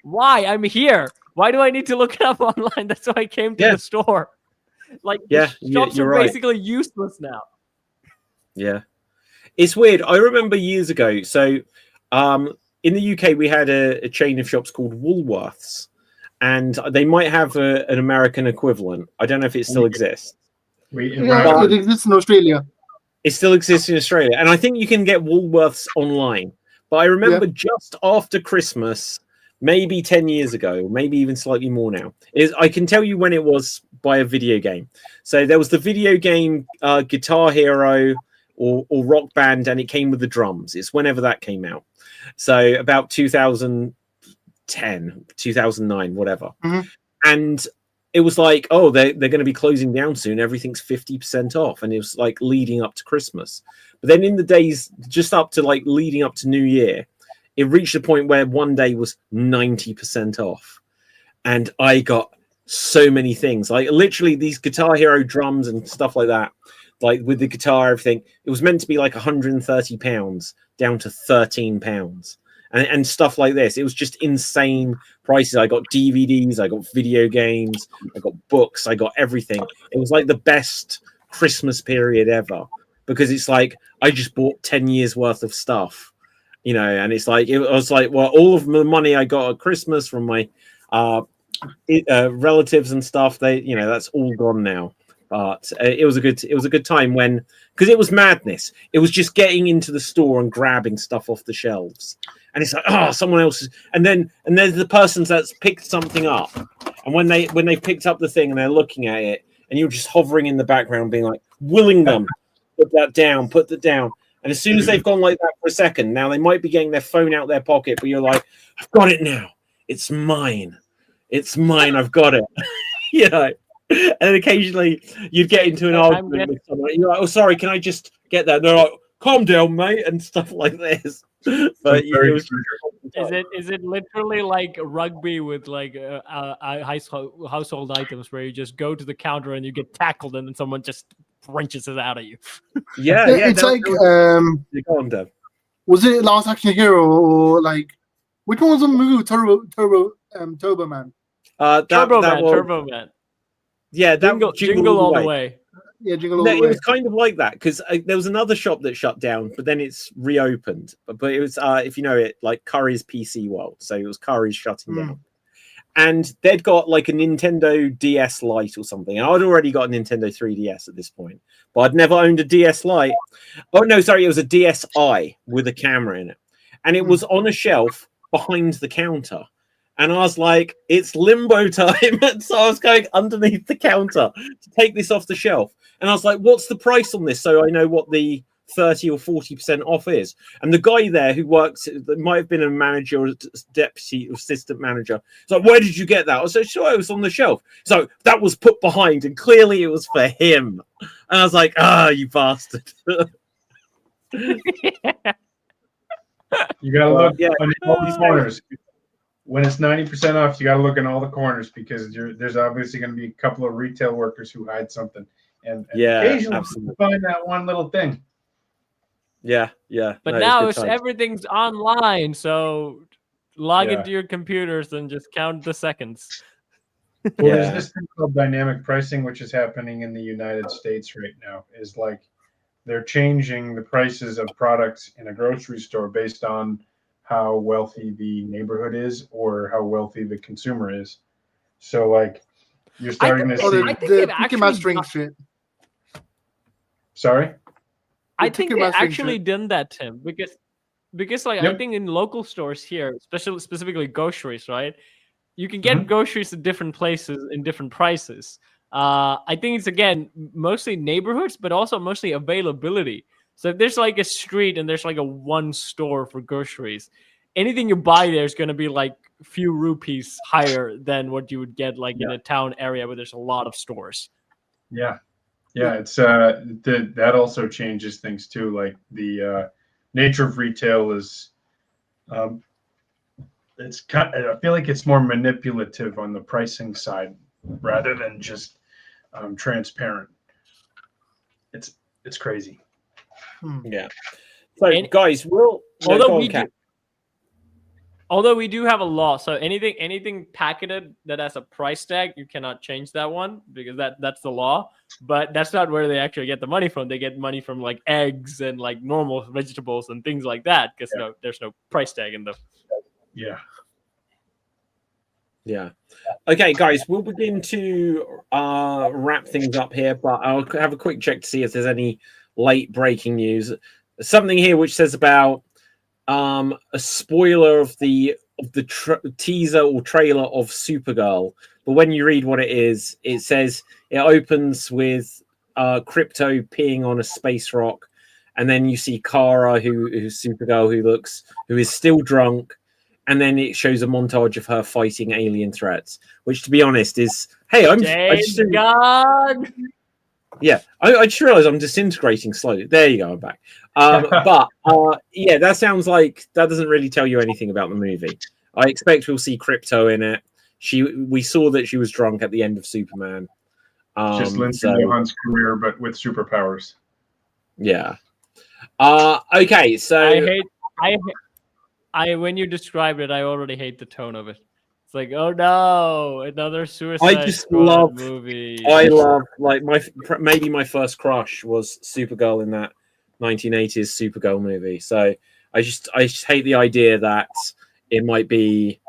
Why? I'm here. Why do I need to look it up online? That's why I came to the store." Like shops are basically useless now. Yeah, it's weird. I remember years ago. So, in the UK, we had a chain of shops called Woolworths. And they might have an American equivalent. I don't know if it still exists. It exists in Australia. It still exists in Australia. And I think you can get Woolworths online. But I remember just after Christmas, maybe 10 years ago, or maybe even slightly more now, I can tell you when it was by a video game. So there was the video game Guitar Hero or Rock Band, and it came with the drums. It's whenever that came out. So about 2010, 2009, whatever. And it was like, oh, they're going to be closing down soon. Everything's 50% off. And it was like leading up to Christmas. But then in the days just up to like leading up to New Year, it reached a point where one day was 90% off. And I got so many things, like literally these Guitar Hero drums and stuff like that. Like with the guitar, everything, it was meant to be like £130 down to £13. And stuff like this. It was just insane prices. I got DVDs, I got video games, I got books, I got everything. It was like the best Christmas period ever, because it's like I just bought 10 years worth of stuff, you know. And it's like it was like, well, all of the money I got at Christmas from my relatives and stuff, that's all gone now. But it was a good time when, because it was madness. It was just getting into the store and grabbing stuff off the shelves. And it's like, oh, someone else is, and there's the person that's picked something up, and when they've picked up the thing and they're looking at it, and you're just hovering in the background, being like, willing them, put that down. And as soon as they've gone like that for a second, now they might be getting their phone out their pocket, but you're like, I've got it now. It's mine. I've got it. You know. And occasionally you'd get into an argument with someone. You're like, oh, sorry, can I just get that? And they're like, calm down, mate, and stuff like this. But is it literally like rugby with like household items where you just go to the counter and you get tackled and then someone just wrenches it out of you? Yeah. It's like go on, Dev. Was it Last Action Hero, or like which one was the movie with Turbo Man? Turbo Man. Yeah, that Jingle all the way. Yeah, Jingle all the way. It was kind of like that, because there was another shop that shut down, but then it's reopened. But it was, if you know it, like Curry's PC World. So it was Curry's shutting down. And they'd got like a Nintendo DS Lite or something. I'd already got a Nintendo 3DS at this point, but I'd never owned a DS Lite. Oh, no, sorry, it was a DSi with a camera in it. And it was on a shelf behind the counter. And I was like, it's limbo time. And so I was going underneath the counter to take this off the shelf. And I was like, what's the price on this? So I know what the 30 or 40% off is. And the guy there who works, that might have been a manager or deputy or assistant manager, it's like, where did you get that? I said, sure, it was on the shelf. So that was put behind, and clearly it was for him. And I was like, you bastard. You got to look on all these corners. When it's 90% off, you got to look in all the corners, because there's obviously going to be a couple of retail workers who hide something. and Yeah, occasionally absolutely. you find that one little thing. Yeah. But No, now it's good times. everything's online, so log Yeah. into your computers and just count the seconds. Well, there's Yeah. this thing called dynamic pricing, which is happening in the United States right now. Is like they're changing the prices of products in a grocery store based on how wealthy the neighborhood is or how wealthy the consumer is. So, like, you're starting to Oh, see. I think the they've actually Ticketmastering done- shit. Sorry. I think they've Ticketmastering actually shit. done that, Tim, because like I Yep. think in local stores here, specifically groceries, right? You can get groceries at different places in different prices. I think it's again mostly neighborhoods, but also mostly availability. So if there's like a street and there's like a one store for groceries, anything you buy there is going to be like a few rupees higher than what you would get like in a town area where there's a lot of stores. Yeah. It's that also changes things too. Like the nature of retail is, it's kind. I feel like it's more manipulative on the pricing side rather than just transparent. It's crazy. Yeah. So, And- guys, we'll. No, Although go on, we Kat. do, although we do have a law, so anything packeted that has a price tag, you cannot change that one because that's the law. But that's not where they actually get the money from. They get money from like eggs and like normal vegetables and things like that because there's no price tag in them. Yeah. Yeah. Okay, guys, we'll begin to wrap things up here, but I'll have a quick check to see if there's any late breaking news. Something here which says about a spoiler of the teaser or trailer of Supergirl. But when you read what it is, it says it opens with Crypto peeing on a space rock, and then you see Kara, who's Supergirl, who is still drunk. And then it shows a montage of her fighting alien threats, which, to be honest, is I God. Yeah, I just realized I'm disintegrating slowly. There you go, I'm back. But yeah, that sounds like that doesn't really tell you anything about the movie. I expect we'll see Crypto in it. We saw that she was drunk at the end of Superman. Just Lindsay Lohan's career, but with superpowers. Yeah. Okay, so I when you described it, I already hate the tone of it. It's like, oh no, another Suicide Squad movie. I love like maybe my first crush was Supergirl in that 1980s Supergirl movie. So I just hate the idea that it might be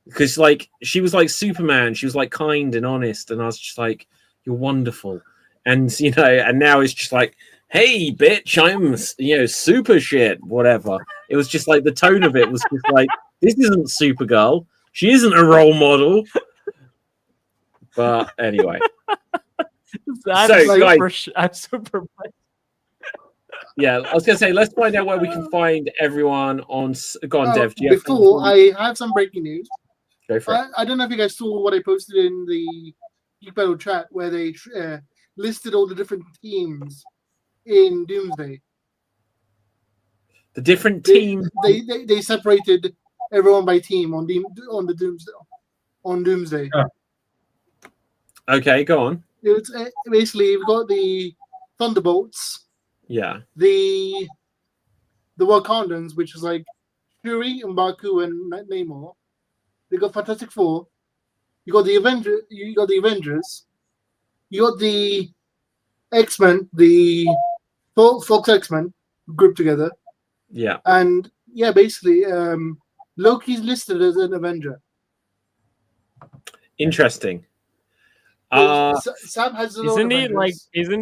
because like she was like Superman, she was like kind and honest, and I was just like, you're wonderful, and and now it's just like, hey bitch, I'm super shit, whatever. It was just like the tone of it was just like, this isn't Supergirl. She isn't a role model. But anyway. I'm super. Yeah, I was going to say, let's find out where we can find everyone on. Go on, Dev. Before I have some breaking news. Go for it. I don't know if you guys saw what I posted in the Geek Battle chat where they listed all the different teams in Doomsday. The different teams. They separated everyone by team on Doomsday. Oh. Okay, go on. It's basically we've got the Thunderbolts. Yeah. The Wakandans, which is like Shuri, M'Baku, and Namor. They got Fantastic Four. You got the Avengers. You got the X-Men, the Fox X-Men grouped together. Yeah. And yeah, basically, Loki's listed as an Avenger. Interesting. Sam has isn't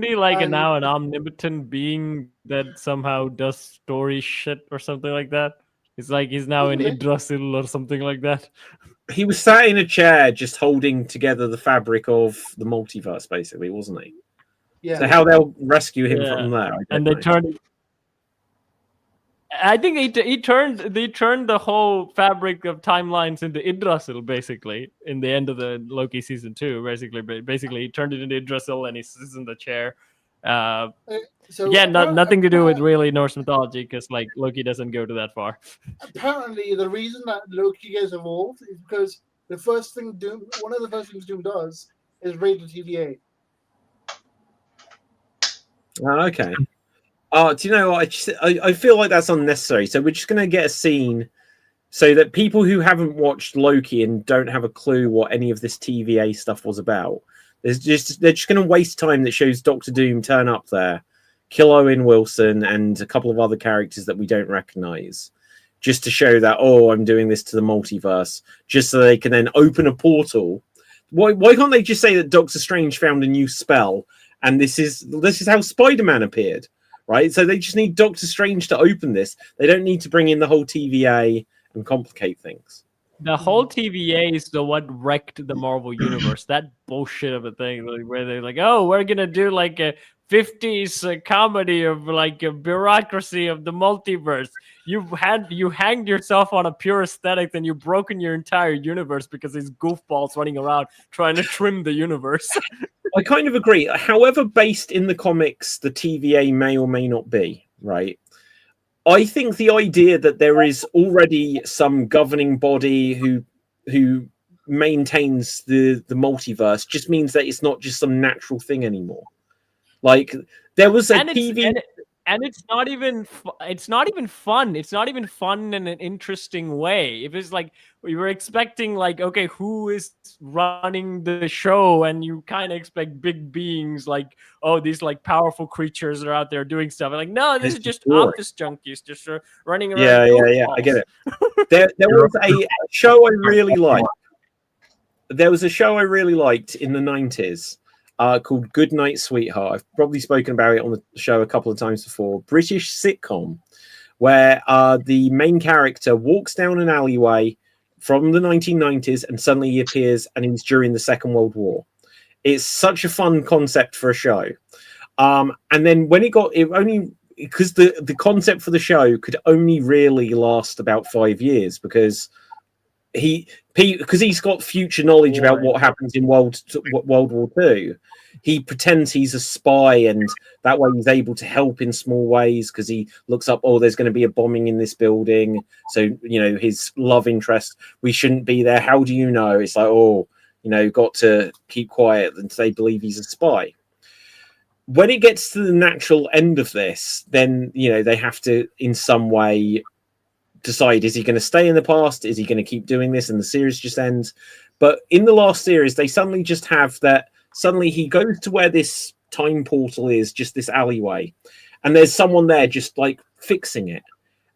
he like now an omnipotent being that somehow does story shit or something like that? It's like he's now an Yggdrasil or something like that. He was sat in a chair just holding together the fabric of the multiverse, basically, wasn't he? Yeah. So how they'll rescue him from there? And they turned. I think they turned the whole fabric of timelines into Yggdrasil, basically, in the end of the Loki season 2. Basically, he turned it into Yggdrasil, and he sits in the chair. Nothing to do with really Norse mythology, because like Loki doesn't go to that far. Apparently, the reason that Loki gets evolved is because one of the first things Doom does is raid the TVA. Okay. Do you know what? I feel like that's unnecessary. So we're just going to get a scene so that people who haven't watched Loki and don't have a clue what any of this TVA stuff was about, they're just going to waste time that shows Doctor Doom turn up there, kill Owen Wilson and a couple of other characters that we don't recognize, just to show that, oh, I'm doing this to the multiverse, just so they can then open a portal. Why can't they just say that Doctor Strange found a new spell and this is how Spider-Man appeared, right? So they just need Doctor Strange to open this. They don't need to bring in the whole TVA and complicate things. The whole TVA is the what wrecked the Marvel universe. That bullshit of a thing, like, where they're like, "Oh, we're gonna do like a '50s comedy of like a bureaucracy of the multiverse." You hanged yourself on a pure aesthetic, then you've broken your entire universe because these goofballs running around trying to trim the universe. I kind of agree. However, based in the comics, the TVA may or may not be, right? I think the idea that there is already some governing body who maintains the multiverse just means that it's not just some natural thing anymore. Like there was a TV. And it's not even fun. It's not even fun in an interesting way. If it's like we were expecting, like, okay, who is running the show, and you kind of expect big beings, like, oh, these like powerful creatures are out there doing stuff. Like, no, this is just office junkies just running around. Yeah. I get it. There was a show I really liked. There was a show I really liked in the 90s. Called Good Night Sweetheart. I've probably spoken about it on the show a couple of times before. British sitcom where the main character walks down an alleyway from the 1990s and suddenly he appears and he's during the Second World War. It's such a fun concept for a show. And then when it only because the concept for the show could only really last about 5 years because he's got future knowledge about what happens in World War II. He pretends he's a spy, and that way he's able to help in small ways because he looks up, oh, there's going to be a bombing in this building. So, his love interest, we shouldn't be there. How do you know? It's like, oh, got to keep quiet until they believe he's a spy. When it gets to the natural end of this, then, they have to, in some way, decide, is he going to stay in the past? Is he going to keep doing this? And the series just ends. But in the last series, they suddenly just have that. Suddenly he goes to where this time portal is, just this alleyway. And there's someone there just like fixing it.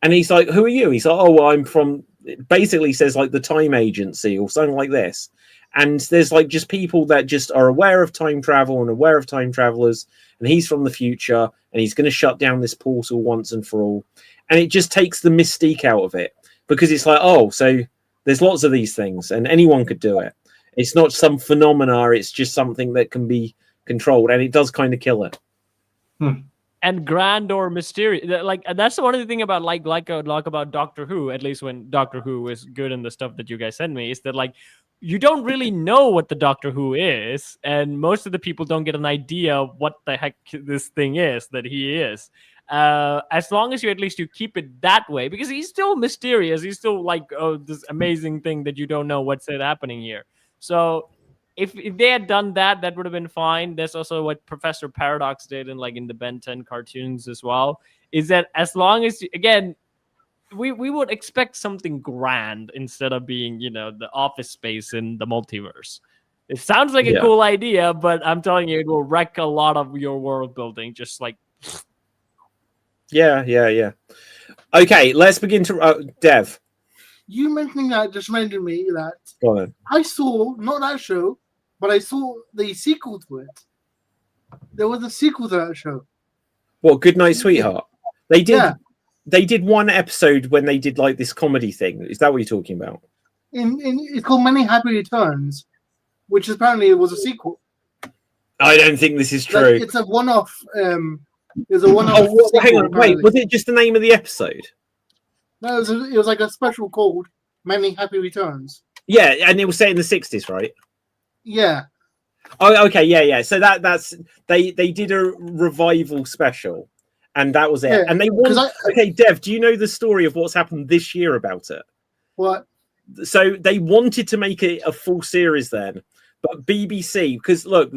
And he's like, who are you? He's like, oh, well, I'm from, basically says like the time agency or something like this. And there's like just people that just are aware of time travel and aware of time travelers. And he's from the future and he's going to shut down this portal once and for all. And it just takes the mystique out of it because it's like, oh, so there's lots of these things and anyone could do it. It's not some phenomena. It's just something that can be controlled, and it does kind of kill it. And grand or mysterious, like that's one of the thing about like about Doctor Who. At least when Doctor Who is good in the stuff that you guys send me, is that like you don't really know what the Doctor Who is, and most of the people don't get an idea of what the heck this thing is that he is. As long as you keep it that way, because he's still mysterious. He's still like, oh, this amazing thing that you don't know what's happening here. So if they had done that, that would have been fine. That's also what Professor Paradox did in the Ben 10 cartoons as well. Is that as long as, again, we would expect something grand instead of being, the Office Space in the multiverse. It sounds like a cool idea, but I'm telling you, it will wreck a lot of your world building. Just like, yeah. Okay, let's begin to Dev. You mentioning that just reminded me that Go on. I saw, not that show, but I saw the sequel to it. There was a sequel to that show. What, Good Night Sweetheart? They did. Yeah. They did one episode when they did like this comedy thing. Is that what you're talking about? It's called Many Happy Returns, which apparently was a sequel. I don't think this is true. It's a one-off. It's a one-off. Oh, hang on, wait. Was it just the name of the episode? No, it was like a special called Many Happy Returns. Yeah, and it was set in the 60s, right? Yeah. Oh, okay, yeah. So that's they did a revival special, and that was it. Yeah, and they wanted. Okay, Dev, do you know the story of what's happened this year about it? What? So they wanted to make it a full series then, but BBC, because look,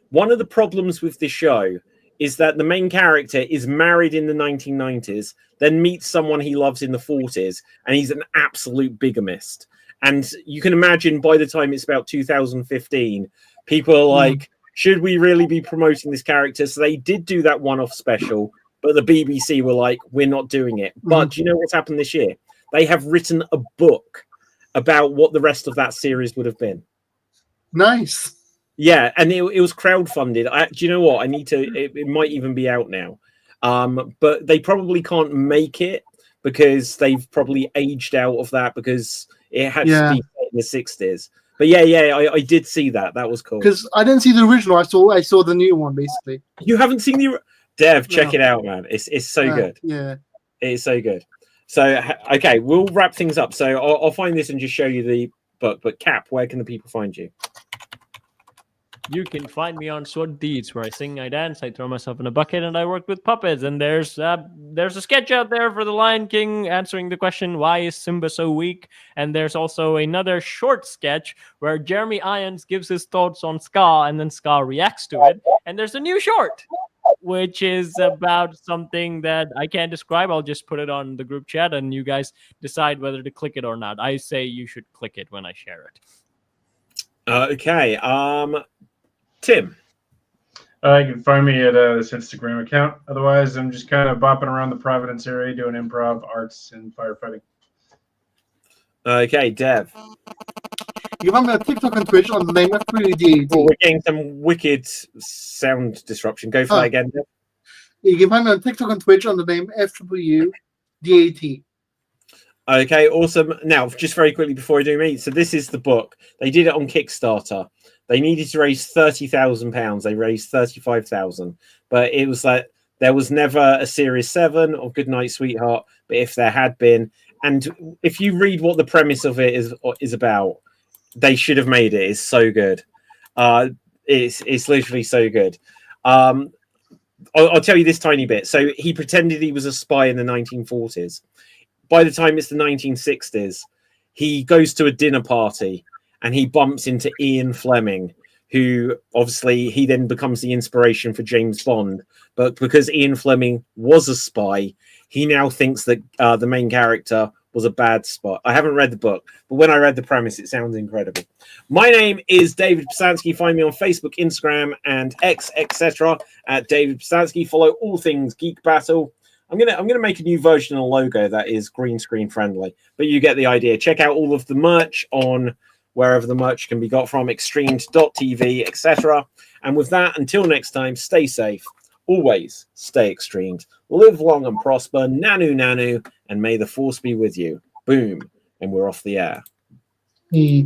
one of the problems with this show is that the main character is married in the 1990s, then meets someone he loves in the 40s, and he's an absolute bigamist. And you can imagine by the time it's about 2015, people are like, should we really be promoting this character? So they did do that one-off special, but the BBC were like, we're not doing it. But do you know what's happened this year? They have written a book about what the rest of that series would have been. Nice. Yeah, and it was crowdfunded. Do you know what? I need to. It might even be out now, but they probably can't make it because they've probably aged out of that because it had to be in the 60s. But I did see that. That was cool. Because I didn't see the original. I saw the new one basically. You haven't seen the Dev? Check it out, man. It's so good. Yeah, it's so good. So okay, we'll wrap things up. So I'll find this and just show you the book. But Cap, where can the people find you? You can find me on Sword Deeds, where I sing, I dance, I throw myself in a bucket, and I work with puppets. And there's a sketch out there for The Lion King answering the question, why is Simba so weak? And there's also another short sketch where Jeremy Irons gives his thoughts on Scar, and then Scar reacts to it. And there's a new short, which is about something that I can't describe. I'll just put it on the group chat, and you guys decide whether to click it or not. I say you should click it when I share it. Okay. Tim. You can find me at this Instagram account. Otherwise, I'm just kind of bopping around the Providence area doing improv, arts, and firefighting. Okay, Dev. You can find me on TikTok and Twitch on the name F3DAT. Oh, we're getting some wicked sound disruption. Go for that again, Dev. You can find me on TikTok and Twitch on the name FWDAT. Okay, awesome. Now, just very quickly before I do me, so this is the book. They did it on Kickstarter. They needed to raise £30,000. They raised 35,000, but it was like there was never a Series 7 of Goodnight Sweetheart. But if there had been, and if you read what the premise of it is about, they should have made it. It's so good. It's literally so good. I'll tell you this tiny bit. So he pretended he was a spy in the 1940s. By the time it's the 1960s, he goes to a dinner party and he bumps into Ian Fleming, who obviously he then becomes the inspiration for James Bond. But because Ian Fleming was a spy, he now thinks that the main character was a bad spy. I haven't read the book, but when I read the premise, it sounds incredible. My name is David Pisansky. Find me on Facebook, Instagram, and X, etc. at David Pisansky. Follow all things Geek Battle. I'm gonna make a new version of the logo that is green screen friendly, but you get the idea. Check out all of the merch on wherever the merch can be got from, extremed.tv, etc. And with that, until next time, stay safe, always stay extremed, live long and prosper, nanu nanu, and may the force be with you. Boom, and we're off the air.